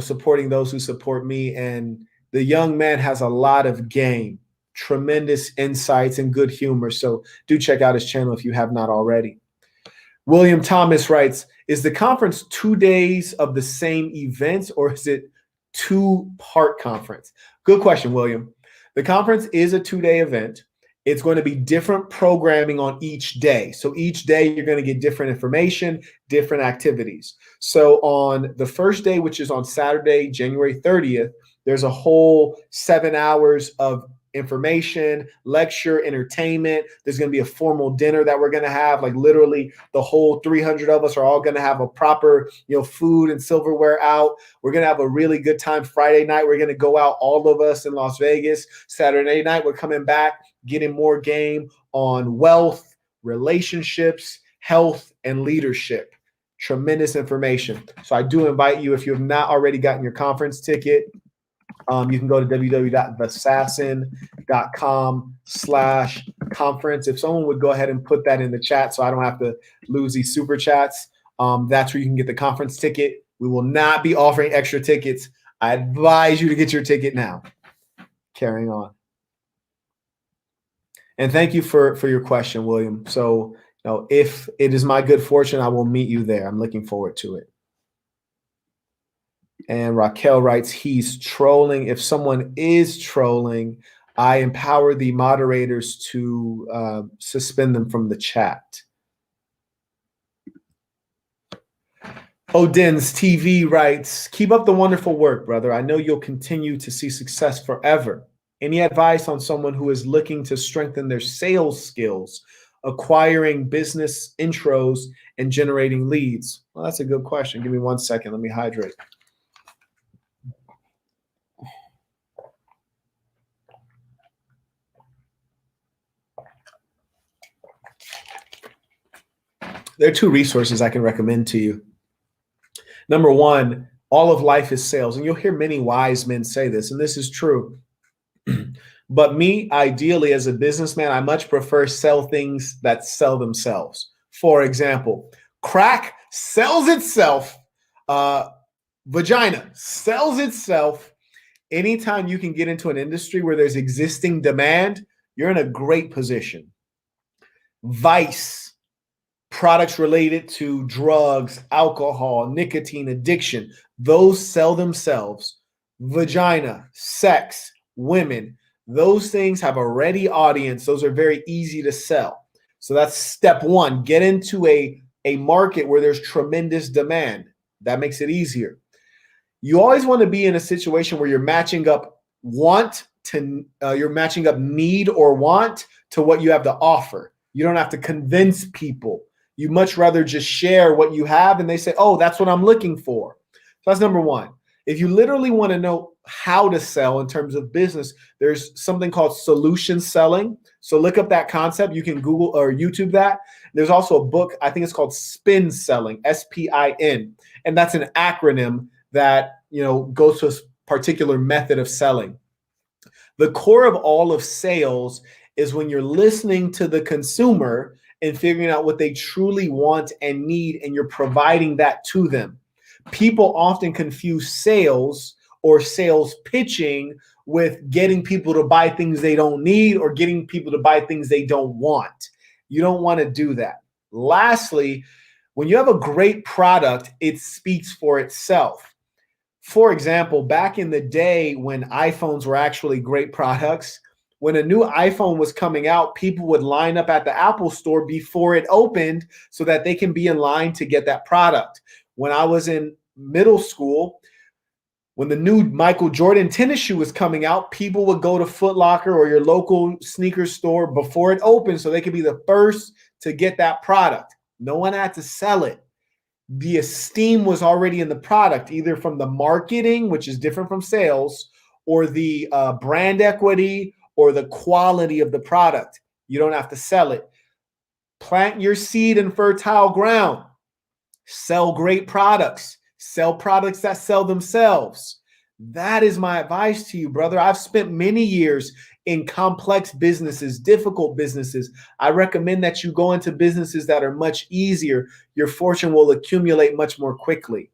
supporting those who support me. And the young man has a lot of game, tremendous insights, and good humor. So do check out his channel if you have not already. William Thomas writes, is the conference 2 days of the same events, or is it 2-part conference? Good question, William. The conference is a 2-day event. It's going to be different programming on each day. So each day you're going to get different information, different activities. So on the first day, which is on Saturday, January 30th, there's a whole 7 hours of information, lecture, entertainment. There's going to be a formal dinner that we're going to have. Like literally the whole 300 of us are all going to have a proper, food and silverware out. We're going to have a really good time. Friday night, we're going to go out, all of us in Las Vegas. Saturday night, we're coming back, getting more game on wealth, relationships, health, and leadership. Tremendous information. So I do invite you, if you have not already gotten your conference ticket, you can go to www.thesassin.com/conference. If someone would go ahead and put that in the chat so I don't have to lose these super chats, that's where you can get the conference ticket. We will not be offering extra tickets. I advise you to get your ticket now. Carrying on. And thank you for your question, William. So, if it is my good fortune, I will meet you there. I'm looking forward to it. And Raquel writes, he's trolling. If someone is trolling, I empower the moderators to suspend them from the chat. Odin's TV writes, keep up the wonderful work, brother. I know you'll continue to see success forever. Any advice on someone who is looking to strengthen their sales skills, acquiring business intros, and generating leads? Well, that's a good question. Give me 1 second. Let me hydrate. There are two resources I can recommend to you. Number one, all of life is sales. And you'll hear many wise men say this, and this is true. But me, ideally, as a businessman, I much prefer sell things that sell themselves. For example, crack sells itself. Vagina sells itself. Anytime you can get into an industry where there's existing demand, you're in a great position. Vice, products related to drugs, alcohol, nicotine, addiction, those sell themselves. Vagina, sex, women, those things have a ready audience. Those are very easy to sell. So that's step one. Get into a market where there's tremendous demand. That makes it easier. You always want to be in a situation where you're matching up you're matching up need or want to what you have to offer. You don't have to convince people. You much rather just share what you have and they say, oh, that's what I'm looking for. So that's number one. If you literally want to know how to sell in terms of business, there's something called solution selling. So look up that concept. You can Google or YouTube that. There's also a book, I think it's called Spin Selling, SPIN. And that's an acronym that, goes to a particular method of selling. The core of all of sales is when you're listening to the consumer and figuring out what they truly want and need, and you're providing that to them. People often confuse sales or sales pitching with getting people to buy things they don't need or getting people to buy things they don't want. You don't want to do that. Lastly, when you have a great product, it speaks for itself. For example, back in the day when iPhones were actually great products, when a new iPhone was coming out, people would line up at the Apple store before it opened so that they can be in line to get that product. When I was in middle school, when the new Michael Jordan tennis shoe was coming out, people would go to Foot Locker or your local sneaker store before it opened so they could be the first to get that product. No one had to sell it. The esteem was already in the product, either from the marketing, which is different from sales, or the brand equity or the quality of the product. You don't have to sell it. Plant your seed in fertile ground. Sell great products. Sell products that sell themselves. That is my advice to you, brother. I've spent many years in complex businesses, difficult businesses. I recommend that you go into businesses that are much easier. Your fortune will accumulate much more quickly.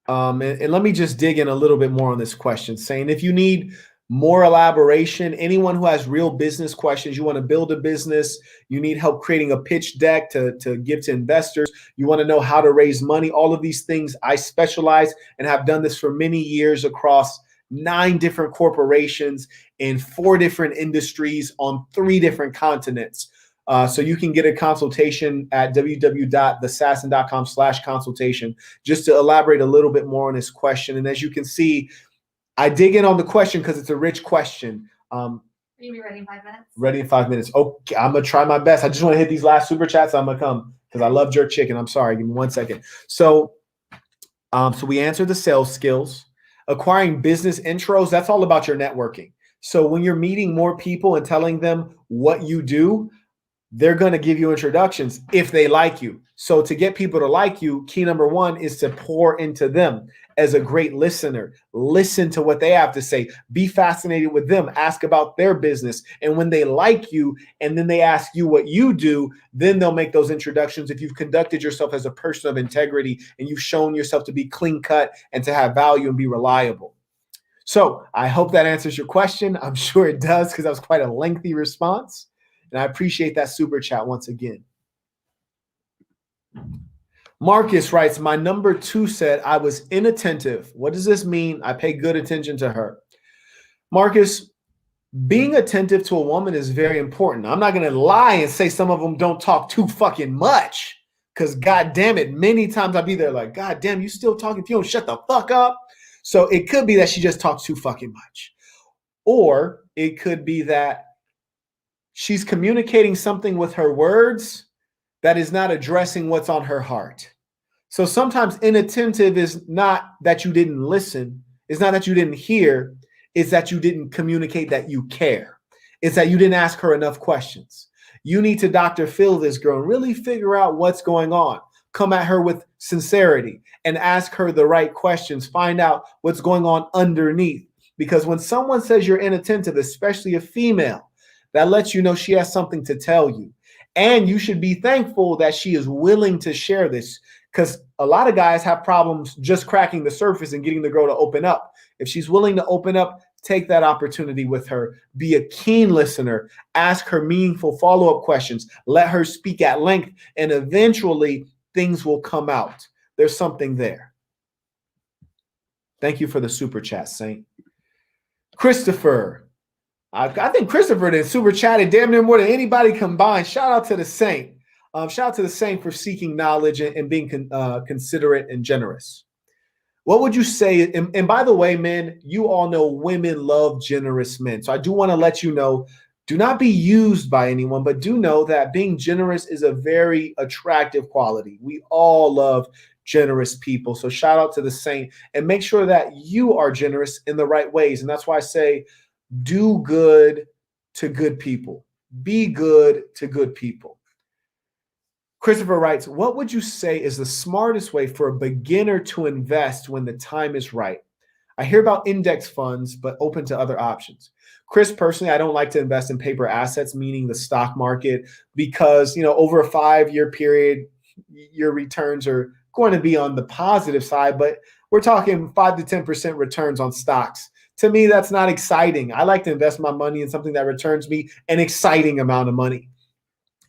And let me just dig in a little bit more on this question, saying if you need more elaboration, anyone who has real business questions, you want to build a business, you need help creating a pitch deck to give to investors, you want to know how to raise money, all of these things, I specialize and have done this for many years across 9 different corporations in 4 different industries on 3 different continents. So you can get a consultation at www.theassassin.com/consultation just to elaborate a little bit more on this question. And as you can see, I dig in on the question because it's a rich question. Are you be ready in 5 minutes? Ready in 5 minutes. Okay, I'm going to try my best. I just want to hit these last super chats. I'm going to come because I love jerk chicken. I'm sorry. Give me 1 second. So we answered the sales skills. Acquiring business intros, that's all about your networking. So when you're meeting more people and telling them what you do, they're going to give you introductions if they like you. So to get people to like you, key number 1 is to pour into them as a great listener. Listen to what they have to say. Be fascinated with them. Ask about their business. And when they like you and then they ask you what you do, then they'll make those introductions if you've conducted yourself as a person of integrity and you've shown yourself to be clean cut and to have value and be reliable. So I hope that answers your question. I'm sure it does because that was quite a lengthy response. And I appreciate that super chat once again. Marcus writes, my number 2 said I was inattentive. What does this mean? I pay good attention to her. Marcus, being attentive to a woman is very important. I'm not going to lie and say some of them don't talk too fucking much. Because God damn it, many times I'll be there like, God damn, you still talking if you don't shut the fuck up. So it could be that she just talks too fucking much. Or it could be that she's communicating something with her words that is not addressing what's on her heart. So sometimes inattentive is not that you didn't listen. It's not that you didn't hear. It's that you didn't communicate that you care. It's that you didn't ask her enough questions. You need to Dr. Phil this girl and really figure out what's going on. Come at her with sincerity and ask her the right questions. Find out what's going on underneath. Because when someone says you're inattentive, especially a female, that lets you know she has something to tell you. And you should be thankful that she is willing to share this, because a lot of guys have problems just cracking the surface and getting the girl to open up. If she's willing to open up, take that opportunity with her. Be a keen listener. Ask her meaningful follow-up questions. Let her speak at length, and eventually things will come out. There's something there. Thank you for the super chat, Saint. Christopher. I think Christopher did super chatted damn near more than anybody combined. Shout out to the Saint. Shout out to the Saint for seeking knowledge and being considerate and generous. What would you say? And by the way, men, you all know women love generous men. So I do want to let you know, do not be used by anyone, but do know that being generous is a very attractive quality. We all love generous people. So shout out to the Saint, and make sure that you are generous in the right ways. And that's why I say, do good to good people. Be good to good people. Christopher writes, what would you say is the smartest way for a beginner to invest when the time is right? I hear about index funds, but open to other options. Chris, personally, I don't like to invest in paper assets, meaning the stock market, because, over a 5-year period, your returns are going to be on the positive side, but we're talking 5 to 10% returns on stocks. To me, that's not exciting. I like to invest my money in something that returns me an exciting amount of money.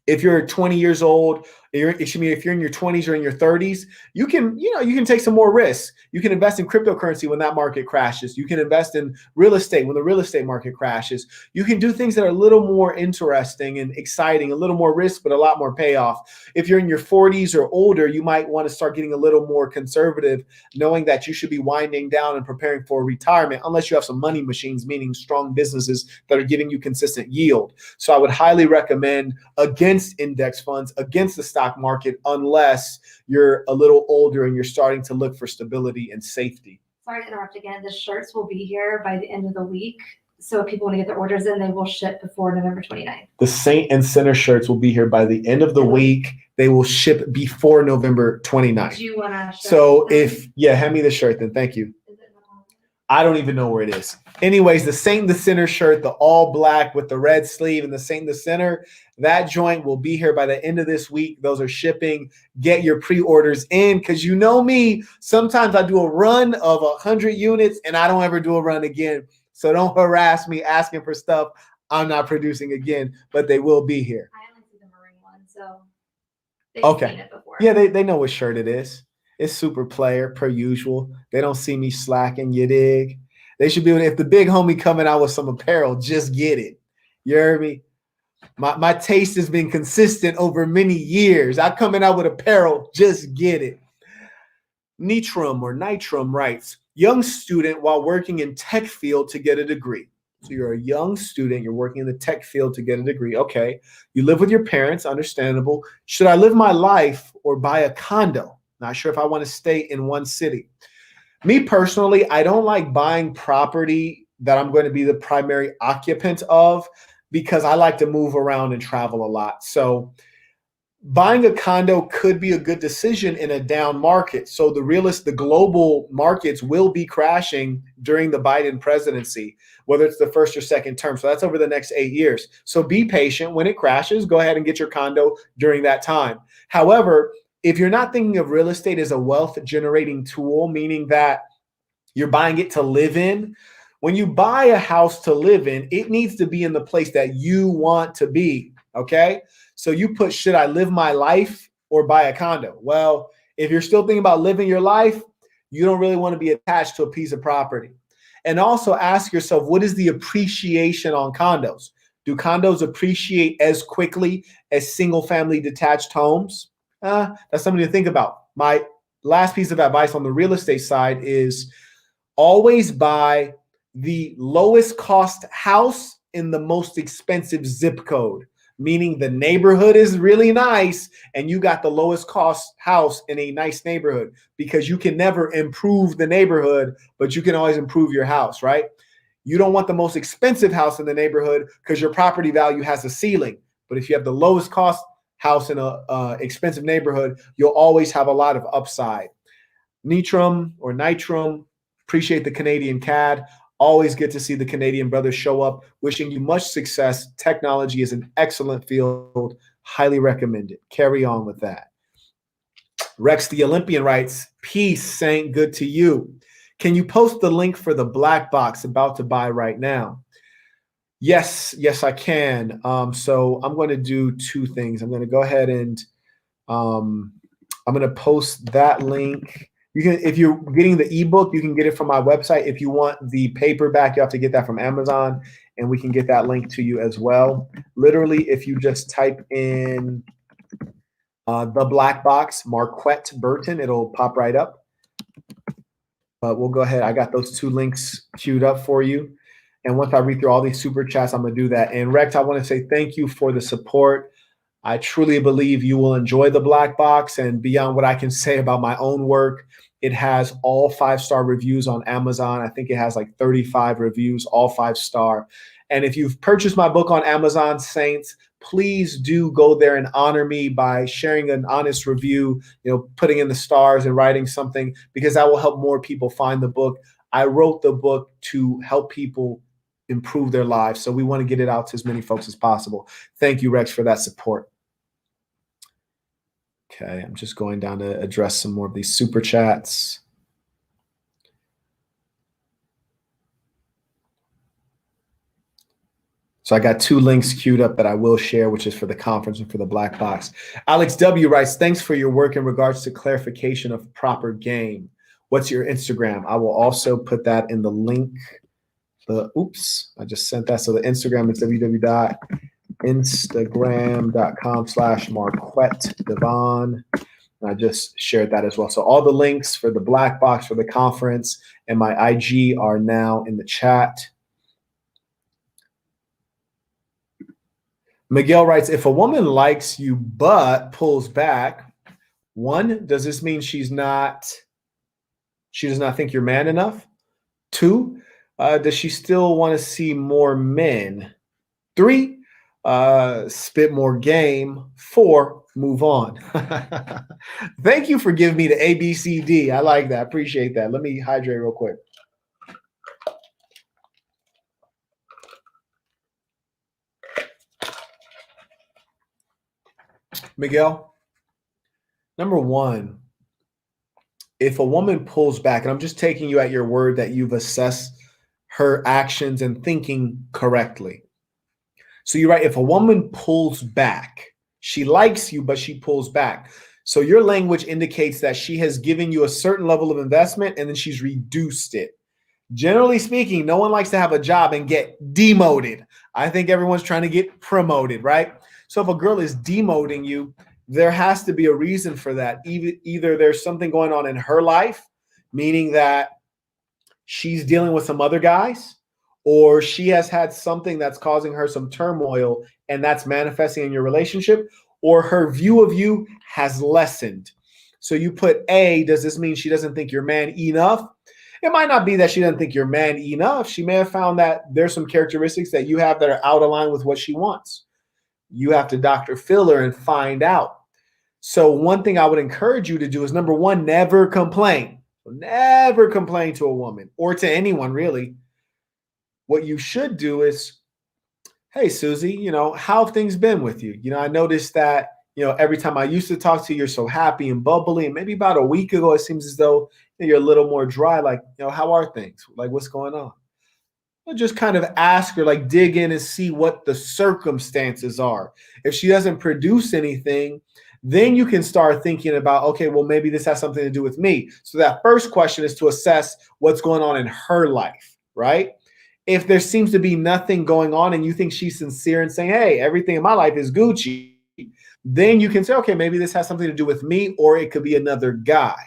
If you're 20 years old, if you're in your 20s or in your 30s, you can take some more risks. You can invest in cryptocurrency when that market crashes. You can invest in real estate when the real estate market crashes. You can do things that are a little more interesting and exciting, a little more risk, but a lot more payoff. If you're in your 40s or older, you might want to start getting a little more conservative, knowing that you should be winding down and preparing for retirement, unless you have some money machines, meaning strong businesses that are giving you consistent yield. So I would highly recommend against index funds, against the stock market, unless you're a little older and you're starting to look for stability and safety. Sorry to interrupt again. The shirts will be here by the end of the week. So if people want to get their orders in, they will ship before November 29th. The Saint and Center shirts will be here by the end of the week. They will ship before November 29th. Do you want to? So hand me the shirt then. Thank you. I don't even know where it is. Anyways, the Saint in the Center shirt, the all black with the red sleeve and the Saint in the Center, that joint will be here by the end of this week. Those are shipping. Get your pre-orders in, because you know me, sometimes I do a run of 100 units and I don't ever do a run again. So don't harass me asking for stuff I'm not producing again, but they will be here. I only see the maroon one, so they've seen it before. Yeah, they know what shirt it is. It's super player per usual. They don't see me slacking, you dig? They should be, if the big homie coming out with some apparel, just get it. You heard me? My taste has been consistent over many years. I coming out with apparel, just get it. Nitrum writes, young student while working in tech field to get a degree. So you're a young student, you're working in the tech field to get a degree. Okay. You live with your parents, understandable. Should I live my life or buy a condo? Not sure if I want to stay in one city. Me personally, I don't like buying property that I'm going to be the primary occupant of, because I like to move around and travel a lot. So buying a condo could be a good decision in a down market. So the global markets will be crashing during the Biden presidency, whether it's the first or second term. So that's over the next 8 years. So be patient. When it crashes, go ahead and get your condo during that time. However, if you're not thinking of real estate as a wealth generating tool, meaning that you're buying it to live in, when you buy a house to live in, it needs to be in the place that you want to be. Okay. So you put, should I live my life or buy a condo? Well, If you're still thinking about living your life, you don't really want to be attached to a piece of property. And also ask yourself, what is the appreciation on condos? Do condos appreciate as quickly as single family detached homes? That's something to think about. My last piece of advice on the real estate side is always buy the lowest cost house in the most expensive zip code, meaning the neighborhood is really nice and you got the lowest cost house in a nice neighborhood, because you can never improve the neighborhood, but you can always improve your house, right? You don't want the most expensive house in the neighborhood because your property value has a ceiling. But if you have the lowest cost house in a expensive neighborhood, you'll always have a lot of upside. Nitram, appreciate the Canadian CAD. Always good to see the Canadian brothers show up. Wishing you much success. Technology is an excellent field. Highly recommend it. Carry on with that. Rex the Olympian writes, peace, Saint, good to you. Can you post the link for the black box about to buy right now? Yes, I can. So I'm going to do two things. I'm going to go ahead and I'm going to post that link. You can, if you're getting the ebook, you can get it from my website. If you want the paperback, you have to get that from Amazon, and we can get that link to you as well. Literally, if you just type in the black box, Marquette Burton, it'll pop right up. But we'll go ahead. I got those two links queued up for you. And once I read through all these super chats, I'm going to do that. And Rex, I want to say thank you for the support. I truly believe you will enjoy the black box. And beyond what I can say about my own work, it has all 5-star reviews on Amazon. I think it has like 35 reviews, all 5-star. And if you've purchased my book on Amazon, Saints, please do go there and honor me by sharing an honest review, putting in the stars and writing something, because that will help more people find the book. I wrote the book to help people improve their lives. So we want to get it out to as many folks as possible. Thank you, Rex, for that support. Okay, I'm just going down to address some more of these super chats. So I got two links queued up that I will share, which is for the conference and for the black box. Alex W. writes, thanks for your work in regards to clarification of proper game. What's your Instagram? I will also put that in the link. I just sent that. So the Instagram is www.instagram.com/MarquetteDevon. And I just shared that as well. So all the links for the black box, for the conference, and my IG are now in the chat. Miguel writes, if a woman likes you but pulls back, one, does this mean she does not think you're man enough? Two, does she still want to see more men? Three, spit more game. Four, move on. Thank you for giving me the ABCD. I like that. Appreciate that. Let me hydrate real quick. Miguel, number one, if a woman pulls back, and I'm just taking you at your word that you've assessed her actions and thinking correctly. So you're right. If a woman pulls back, she likes you, but she pulls back. So your language indicates that she has given you a certain level of investment and then she's reduced it. Generally speaking, no one likes to have a job and get demoted. I think everyone's trying to get promoted, right? So if a girl is demoting you, there has to be a reason for that. Either there's something going on in her life, meaning that she's dealing with some other guys, or she has had something that's causing her some turmoil and that's manifesting in your relationship, or her view of you has lessened. So you put A, does this mean she doesn't think you're man enough? It might not be that she doesn't think you're man enough. She may have found that there's some characteristics that you have that are out of line with what she wants. You have to Dr. Phil her and find out. So one thing I would encourage you to do is, number one, never complain. Never complain to a woman or to anyone, really. What you should do is, hey, Susie, how have things been with you? I noticed that, every time I used to talk to you, you're so happy and bubbly. And maybe about a week ago, it seems as though you're a little more dry. Like, how are things? Like, what's going on? I'll just kind of ask her, like, dig in and see what the circumstances are. If she doesn't produce anything, Then you can start thinking about, okay, well, maybe this has something to do with me. So that first question is to assess what's going on in her life, right? If there seems to be nothing going on and you think she's sincere and saying, hey, everything in my life is Gucci, then you can say, okay, maybe this has something to do with me, or it could be another guy.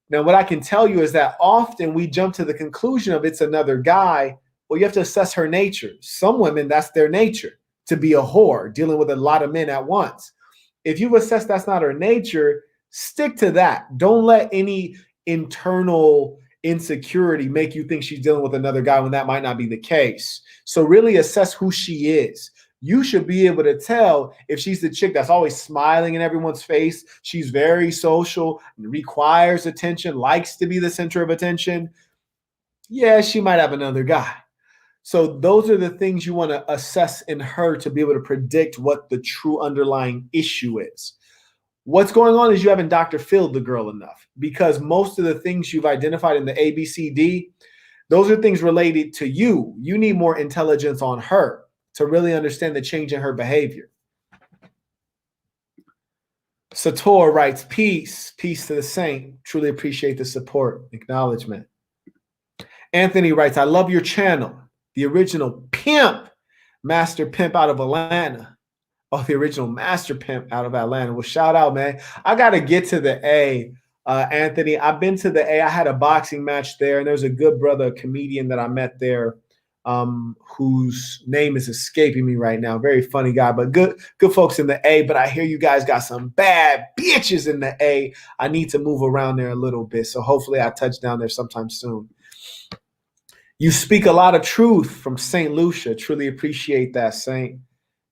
Now, what I can tell you is that often we jump to the conclusion of it's another guy. Well, you have to assess her nature. Some women, that's their nature, to be a whore, dealing with a lot of men at once. If you've assessed that's not her nature, stick to that. Don't let any internal insecurity make you think she's dealing with another guy when that might not be the case. So really assess who she is. You should be able to tell if she's the chick that's always smiling in everyone's face, she's very social, requires attention, likes to be the center of attention. Yeah, she might have another guy. So those are the things you want to assess in her to be able to predict what the true underlying issue is. What's going on is you haven't Dr. Phil'd the girl enough, because most of the things you've identified in the ABCD, those are things related to you. You need more intelligence on her to really understand the change in her behavior. Sator writes, peace to the saint. Truly appreciate the support, acknowledgement. Anthony writes, I love your channel. The original Pimp, Master Pimp out of Atlanta. Oh, the original Master Pimp out of Atlanta. Well, shout out, man. I got to get to the A, Anthony. I've been to the A. I had a boxing match there, and there's a good brother, a comedian that I met there, whose name is escaping me right now. Very funny guy, but good folks in the A. But I hear you guys got some bad bitches in the A. I need to move around there a little bit, so hopefully I touch down there sometime soon. You speak a lot of truth from St. Lucia. Truly appreciate that, Saint.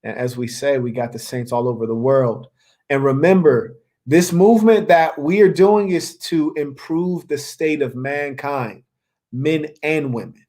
And as we say, we got the saints all over the world. And remember, this movement that we are doing is to improve the state of mankind, men and women.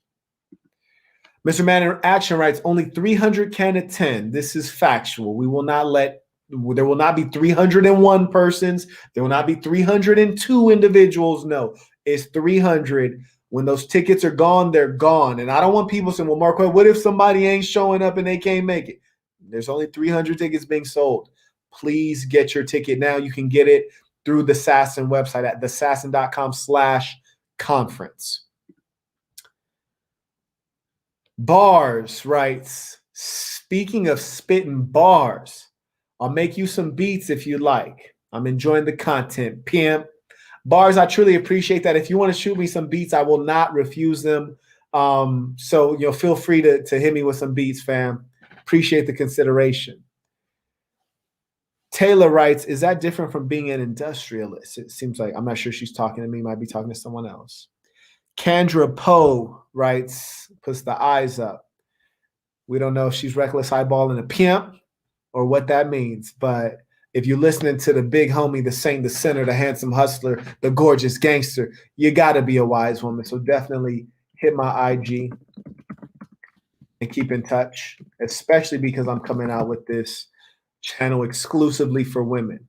Mr. Man in Action writes, only 300 can attend. This is factual. There will not be 301 persons. There will not be 302 individuals. No, it's 300. When those tickets are gone, they're gone. And I don't want people saying, well, Mark, what if somebody ain't showing up and they can't make it? There's only 300 tickets being sold. Please get your ticket now. You can get it through the Sasson website at thesasson.com/conference. Bars writes, speaking of spitting bars, I'll make you some beats if you like. I'm enjoying the content. Pimp. Bars, I truly appreciate that. If you want to shoot me some beats, I will not refuse them. So feel free to hit me with some beats, fam. Appreciate the consideration. Taylor writes, is that different from being an industrialist? It seems like, I'm not sure she's talking to me, might be talking to someone else. Kendra Poe writes, puts the eyes up. We don't know if she's reckless eyeballing a pimp or what that means, but if you're listening to the big homie, the saint, the sinner, the handsome hustler, the gorgeous gangster, you got to be a wise woman. So definitely hit my IG and keep in touch, especially because I'm coming out with this channel exclusively for women.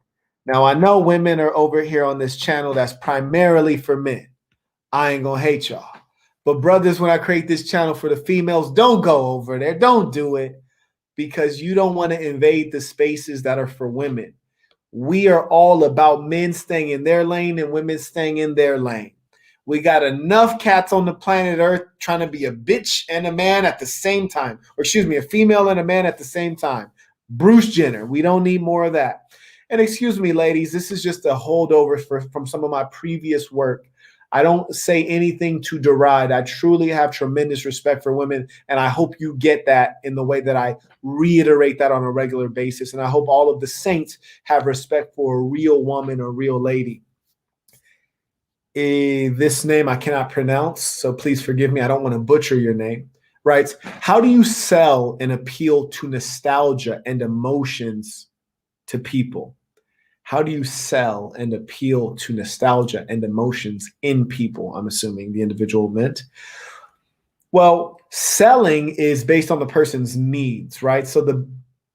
Now, I know women are over here on this channel that's primarily for men. I ain't going to hate y'all. But brothers, when I create this channel for the females, don't go over there. Don't do it, because you don't want to invade the spaces that are for women. We are all about men staying in their lane and women staying in their lane. We got enough cats on the planet Earth trying to be a bitch and a man at the same time. Or excuse me, a female and a man at the same time. Bruce Jenner. We don't need more of that. And excuse me, ladies, this is just a holdover from some of my previous work. I don't say anything to deride. I truly have tremendous respect for women, and I hope you get that in the way that I reiterate that on a regular basis. And I hope all of the saints have respect for a real woman or real lady. This name I cannot pronounce, so please forgive me. I don't want to butcher your name. Writes, how do you sell and appeal to nostalgia and emotions to people? How do you sell and appeal to nostalgia and emotions in people? I'm assuming the individual meant. Well, selling is based on the person's needs, right? So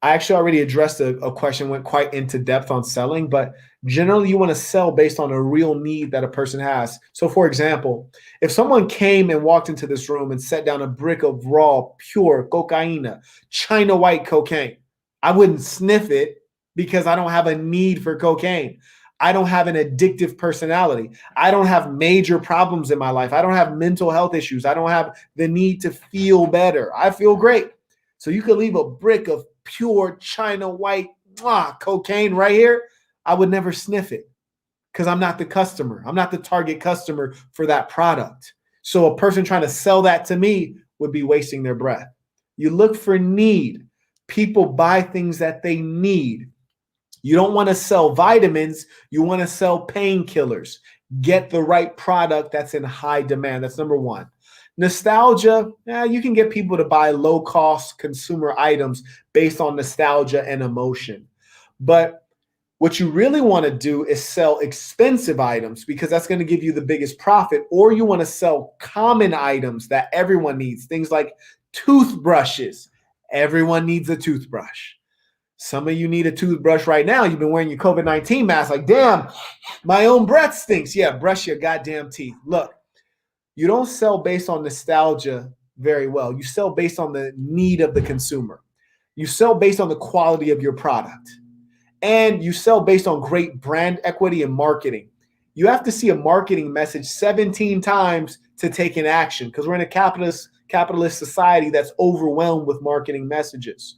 I actually already addressed a question, went quite into depth on selling, but generally you want to sell based on a real need that a person has. So for example, if someone came and walked into this room and set down a brick of raw, pure cocaine, China white cocaine, I wouldn't sniff it. because I don't have a need for cocaine. I don't have an addictive personality. I don't have major problems in my life. I don't have mental health issues. I don't have the need to feel better. I feel great. So you could leave a brick of pure China white cocaine right here. I would never sniff it because I'm not the customer. I'm not the target customer for that product. So a person trying to sell that to me would be wasting their breath. You look for need. People buy things that they need. You don't want to sell vitamins. You want to sell painkillers. Get the right product that's in high demand. That's number one. Nostalgia, you can get people to buy low-cost consumer items based on nostalgia and emotion. But what you really want to do is sell expensive items because that's going to give you the biggest profit, or you want to sell common items that everyone needs, things like toothbrushes. Everyone needs a toothbrush. Some of you need a toothbrush right now. You've been wearing your COVID-19 mask like, damn, my own breath stinks. Yeah, brush your goddamn teeth. Look, you don't sell based on nostalgia very well. You sell based on the need of the consumer. You sell based on the quality of your product. And you sell based on great brand equity and marketing. You have to see a marketing message 17 times to take an action because we're in a capitalist society that's overwhelmed with marketing messages.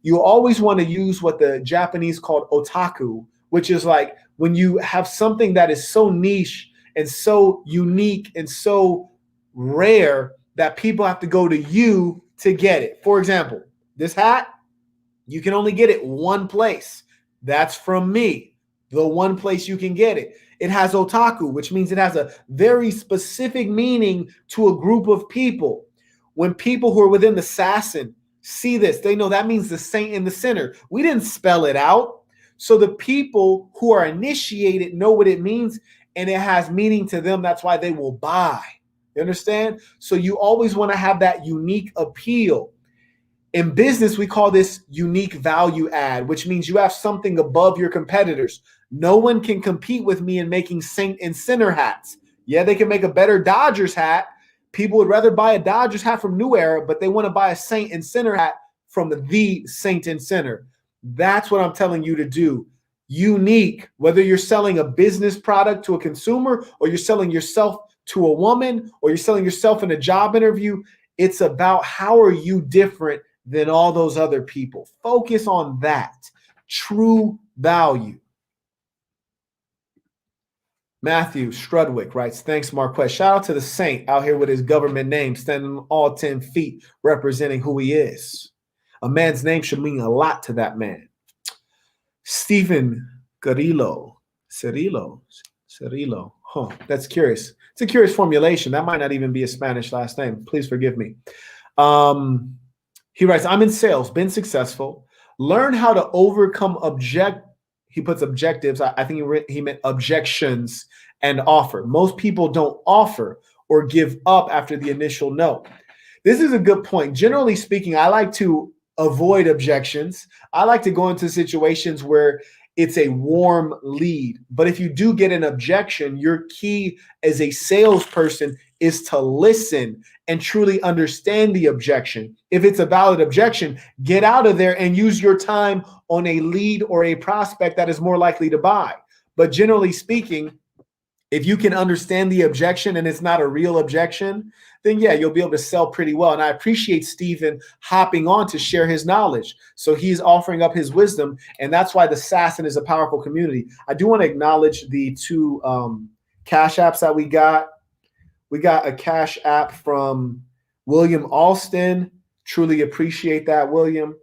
You always want to use what the Japanese called otaku, which is like when you have something that is so niche and so unique and so rare that people have to go to you to get it. For example, this hat, you can only get it one place. That's from me, the one place you can get it. It has otaku, which means it has a very specific meaning to a group of people. When people who are within the assassin see this, they know that means the saint in the center. We didn't spell it out. So the people who are initiated know what it means, and it has meaning to them. That's why they will buy. You understand? So you always want to have that unique appeal. In business, we call this unique value add, which means you have something above your competitors. No one can compete with me in making saint and sinner hats. Yeah, they can make a better Dodgers hat. People would rather buy a Dodgers hat from New Era, but they want to buy a saint and sinner hat from the saint and sinner. That's what I'm telling you to do. Unique, whether you're selling a business product to a consumer or you're selling yourself to a woman or you're selling yourself in a job interview, it's about how are you different than all those other people. Focus on that. True value. Matthew Strudwick writes, thanks, Marquez. Shout out to the Saint out here with his government name, standing all 10 feet, representing who he is. A man's name should mean a lot to that man. Stephen Cirillo. Huh, that's curious. It's a curious formulation. That might not even be a Spanish last name. Please forgive me. He writes, I'm in sales, been successful. Learn how to overcome he puts objectives. I think he meant objections and offer. Most people don't offer or give up after the initial no. This is a good point. Generally speaking, I like to avoid objections. I like to go into situations where it's a warm lead. But if you do get an objection, your key as a salesperson is to listen and truly understand the objection. If it's a valid objection, get out of there and use your time on a lead or a prospect that is more likely to buy. But generally speaking, if you can understand the objection and it's not a real objection, then yeah, you'll be able to sell pretty well. And I appreciate Stephen hopping on to share his knowledge. So he's offering up his wisdom, and that's why the Assassin is a powerful community. I do want to acknowledge the two Cash Apps that we got. We got a Cash App from William Alston. Truly appreciate that, William.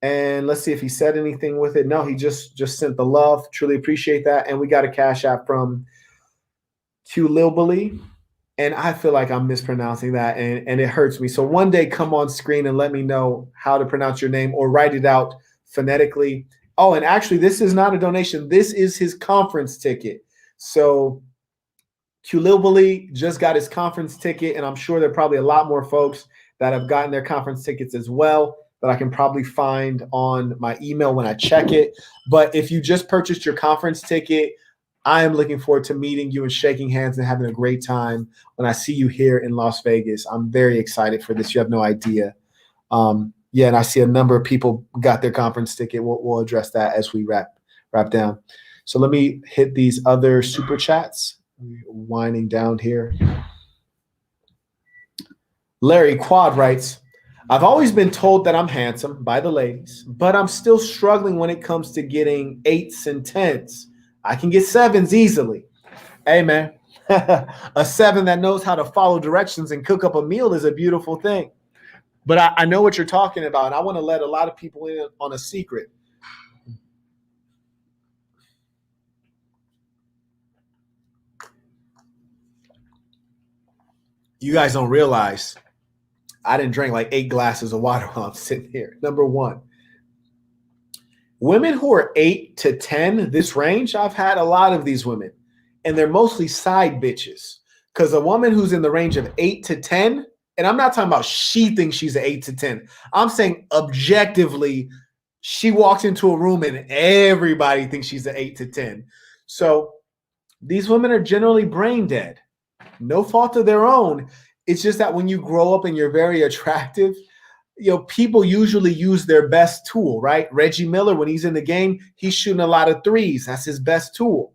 And let's see if he said anything with it. No, he just sent the love. Truly appreciate that. And we got a Cash App from Tulilbali, and I feel like I'm mispronouncing that, and it hurts me. So one day come on screen and let me know how to pronounce your name or write it out phonetically. Oh, and actually, this is not a donation. This is his conference ticket. So Tulilbali just got his conference ticket, and I'm sure there are probably a lot more folks that have gotten their conference tickets as well that I can probably find on my email when I check it. But if you just purchased your conference ticket, I am looking forward to meeting you and shaking hands and having a great time when I see you here in Las Vegas. I'm very excited for this. You have no idea. Yeah, and I see a number of people got their conference ticket. We'll address that as we wrap down. So let me hit these other super chats. Winding down here. Larry Quad writes, I've always been told that I'm handsome by the ladies, but I'm still struggling when it comes to getting 8s and 10s. I can get 7s easily. Hey, man, a 7 that knows how to follow directions and cook up a meal is a beautiful thing. But I know what you're talking about, and I want to let a lot of people in on a secret. You guys don't realize I didn't drink like 8 glasses of water while I'm sitting here. Number one, women who are 8 to 10, this range, I've had a lot of these women, and they're mostly side bitches. Because a woman who's in the range of 8 to 10, and I'm not talking about she thinks she's an 8 to 10. I'm saying objectively, she walks into a room and everybody thinks she's an 8 to 10. So these women are generally brain dead. No fault of their own. It's just that when you grow up and you're very attractive, people usually use their best tool, right? Reggie Miller, when he's in the game, he's shooting a lot of threes. That's his best tool.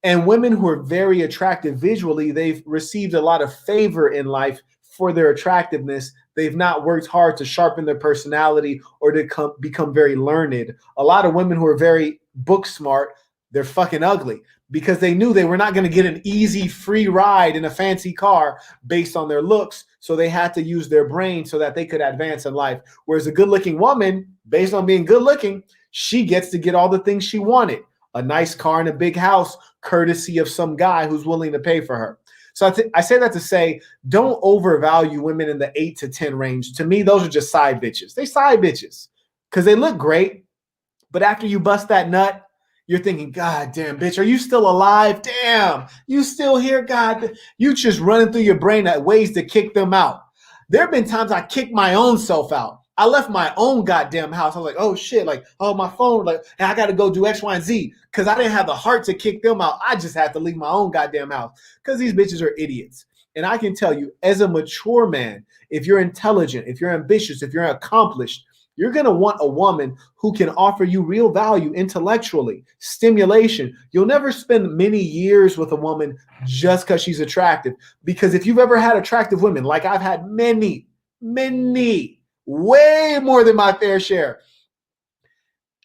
And women who are very attractive visually, they've received a lot of favor in life for their attractiveness. They've not worked hard to sharpen their personality or to become very learned. A lot of women who are very book smart, they're fucking ugly because they knew they were not going to get an easy free ride in a fancy car based on their looks. So they had to use their brain so that they could advance in life. Whereas a good looking woman, based on being good looking, she gets to get all the things she wanted. A nice car and a big house, courtesy of some guy who's willing to pay for her. So I say that to say, don't overvalue women in the 8 to 10 range. To me, those are just side bitches. They side bitches because they look great. But after you bust that nut, you're thinking, God damn, bitch, are you still alive? Damn, you still here? God, you just running through your brain at ways to kick them out. There have been times I kicked my own self out. I left my own goddamn house. I was like, oh shit, like, oh, my phone, like, and I got to go do X, Y, and Z because I didn't have the heart to kick them out. I just had to leave my own goddamn house because these bitches are idiots. And I can tell you, as a mature man, if you're intelligent, if you're ambitious, if you're accomplished, you're going to want a woman who can offer you real value intellectually, stimulation. You'll never spend many years with a woman just because she's attractive. Because if you've ever had attractive women, like I've had many, way more than my fair share,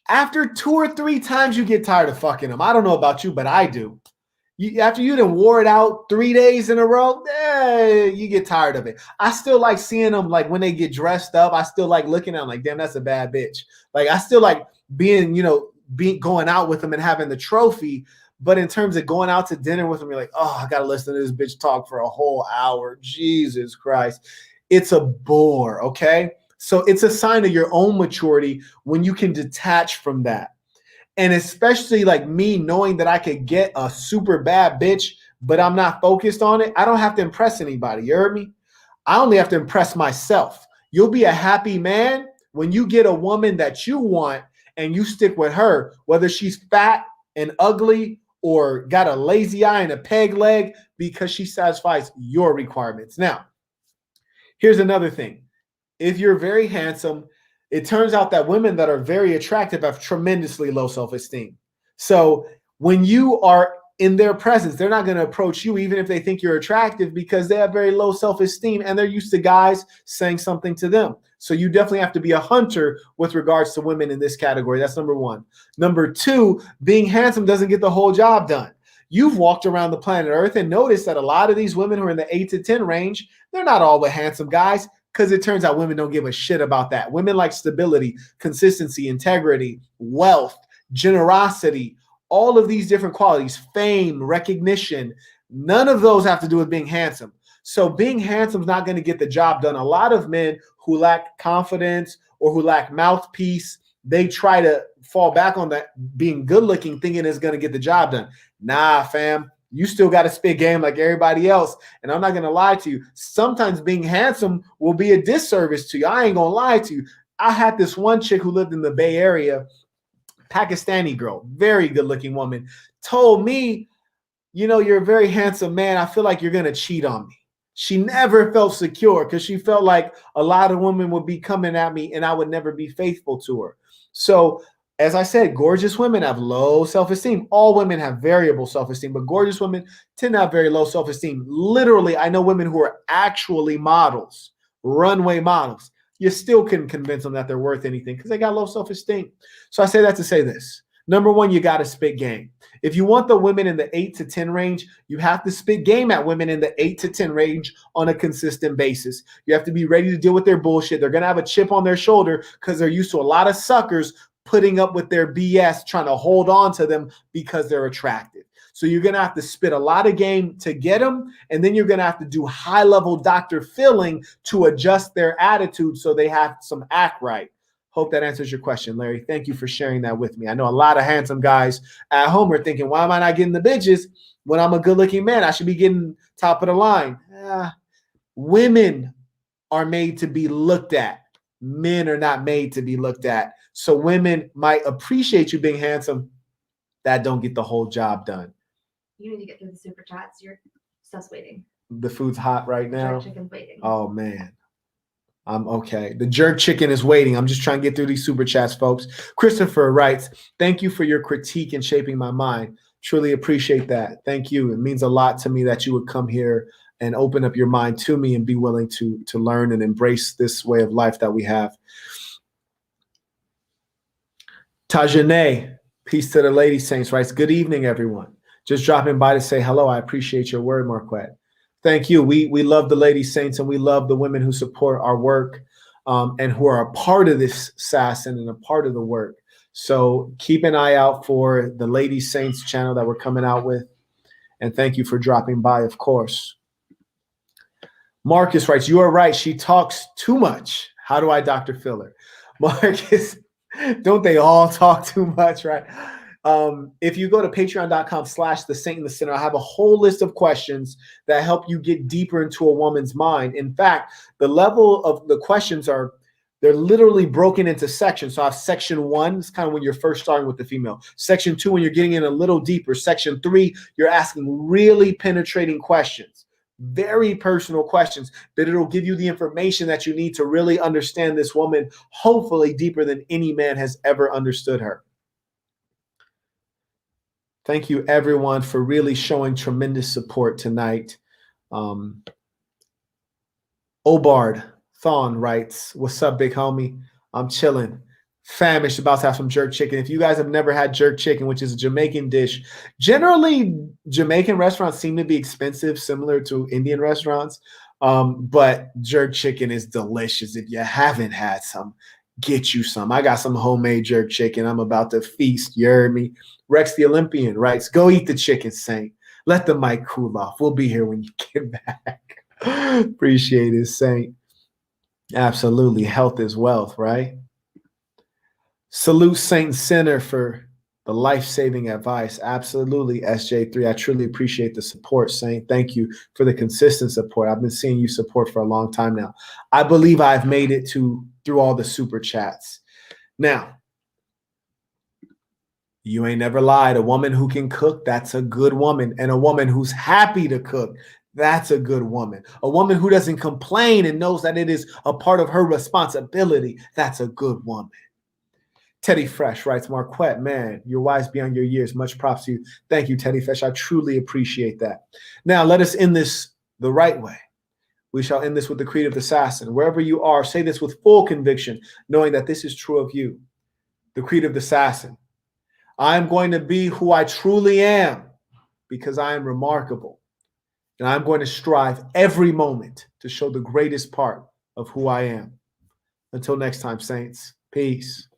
after 2 or 3 times, you get tired of fucking them. I don't know about you, but I do. After you done wore it out 3 days in a row, you get tired of it. I still like seeing them, like when they get dressed up. I still like looking at them like, damn, that's a bad bitch. Like I still like being, going out with them and having the trophy. But in terms of going out to dinner with them, you're like, oh, I got to listen to this bitch talk for a whole hour. Jesus Christ. It's a bore, okay? So it's a sign of your own maturity when you can detach from that. And especially like me knowing that I could get a super bad bitch, but I'm not focused on it. I don't have to impress anybody. You heard me? I only have to impress myself. You'll be a happy man when you get a woman that you want and you stick with her, whether she's fat and ugly or got a lazy eye and a peg leg, because she satisfies your requirements. Now, here's another thing. If you're very handsome, it turns out that women that are very attractive have tremendously low self-esteem. So when you are in their presence, they're not going to approach you even if they think you're attractive because they have very low self-esteem and they're used to guys saying something to them. So you definitely have to be a hunter with regards to women in this category. That's number one. Number two, being handsome doesn't get the whole job done. You've walked around the planet Earth and noticed that a lot of these women who are in the 8 to 10 range, they're not all the handsome guys. Because it turns out women don't give a shit about that. Women like stability, consistency, integrity, wealth, generosity, all of these different qualities, fame, recognition. None of those have to do with being handsome. So being handsome is not going to get the job done. A lot of men who lack confidence or who lack mouthpiece, they try to fall back on that being good looking, thinking it's going to get the job done. Nah, fam. You still got to spit game like everybody else. And I'm not going to lie to you. Sometimes being handsome will be a disservice to you. I ain't going to lie to you. I had this one chick who lived in the Bay Area, Pakistani girl, very good looking woman, told me, you're a very handsome man. I feel like you're going to cheat on me. She never felt secure because she felt like a lot of women would be coming at me and I would never be faithful to her. So, as I said, gorgeous women have low self-esteem. All women have variable self-esteem, but gorgeous women tend to have very low self-esteem. Literally, I know women who are actually models, runway models. You still couldn't convince them that they're worth anything because they got low self-esteem. So I say that to say this. Number one, you got to spit game. If you want the women in the 8 to 10 range, you have to spit game at women in the 8 to 10 range on a consistent basis. You have to be ready to deal with their bullshit. They're going to have a chip on their shoulder because they're used to a lot of suckers putting up with their BS, trying to hold on to them because they're attractive. So you're going to have to spit a lot of game to get them, and then you're going to have to do high-level Dr. Philling to adjust their attitude so they have some act right. Hope that answers your question, Larry. Thank you for sharing that with me. I know a lot of handsome guys at home are thinking, why am I not getting the bitches when I'm a good-looking man? I should be getting top of the line. Women are made to be looked at. Men are not made to be looked at. So women might appreciate you being handsome. That don't get the whole job done. You need to get through the super chats. Your stuff's waiting. The food's hot right now. Jerk chicken's waiting. Oh, man. I'm okay. The jerk chicken is waiting. I'm just trying to get through these super chats, folks. Christopher writes, thank you for your critique and shaping my mind. Truly appreciate that. Thank you. It means a lot to me that you would come here and open up your mind to me and be willing to learn and embrace this way of life that we have. Tajane, peace to the lady saints, writes, good evening, everyone. Just dropping by to say hello. I appreciate your word, Marquette. Thank you. We love the lady saints and we love the women who support our work and who are a part of this SASN and a part of the work. So keep an eye out for the Lady Saints channel that we're coming out with. And thank you for dropping by, of course. Marcus writes, you are right. She talks too much. How do I Dr. Filler? Marcus, don't they all talk too much, right? If you go to patreon.com/the Saint in the Center, I have a whole list of questions that help you get deeper into a woman's mind. In fact, the level of the questions they're literally broken into sections. So I have section 1, it's kind of when you're first starting with the female. Section 2, when you're getting in a little deeper. Section 3, you're asking really penetrating questions, very personal questions, but it'll give you the information that you need to really understand this woman, hopefully deeper than any man has ever understood her. Thank you, everyone, for really showing tremendous support tonight. Obard Thon writes, what's up, big homie? I'm chilling. Famished, about to have some jerk chicken. If you guys have never had jerk chicken, which is a Jamaican dish, generally Jamaican restaurants seem to be expensive, similar to Indian restaurants. But jerk chicken is delicious. If you haven't had some, get you some. I got some homemade jerk chicken. I'm about to feast. You heard me? Rex the Olympian writes, go eat the chicken, Saint. Let the mic cool off. We'll be here when you get back. Appreciate it, Saint. Absolutely. Health is wealth, right? Salute Saint Center for the life-saving advice. Absolutely, SJ3. I truly appreciate the support, Saint. Thank you for the consistent support. I've been seeing you support for a long time now. I believe I've made it through all the super chats. Now, you ain't never lied. A woman who can cook, that's a good woman. And a woman who's happy to cook, that's a good woman. A woman who doesn't complain and knows that it is a part of her responsibility, that's a good woman. Teddy Fresh writes, Marquette, man, you're wise beyond your years. Much props to you. Thank you, Teddy Fresh. I truly appreciate that. Now, let us end this the right way. We shall end this with the creed of the assassin. Wherever you are, say this with full conviction, knowing that this is true of you. The creed of the assassin. I am going to be who I truly am because I am remarkable. And I'm going to strive every moment to show the greatest part of who I am. Until next time, saints. Peace.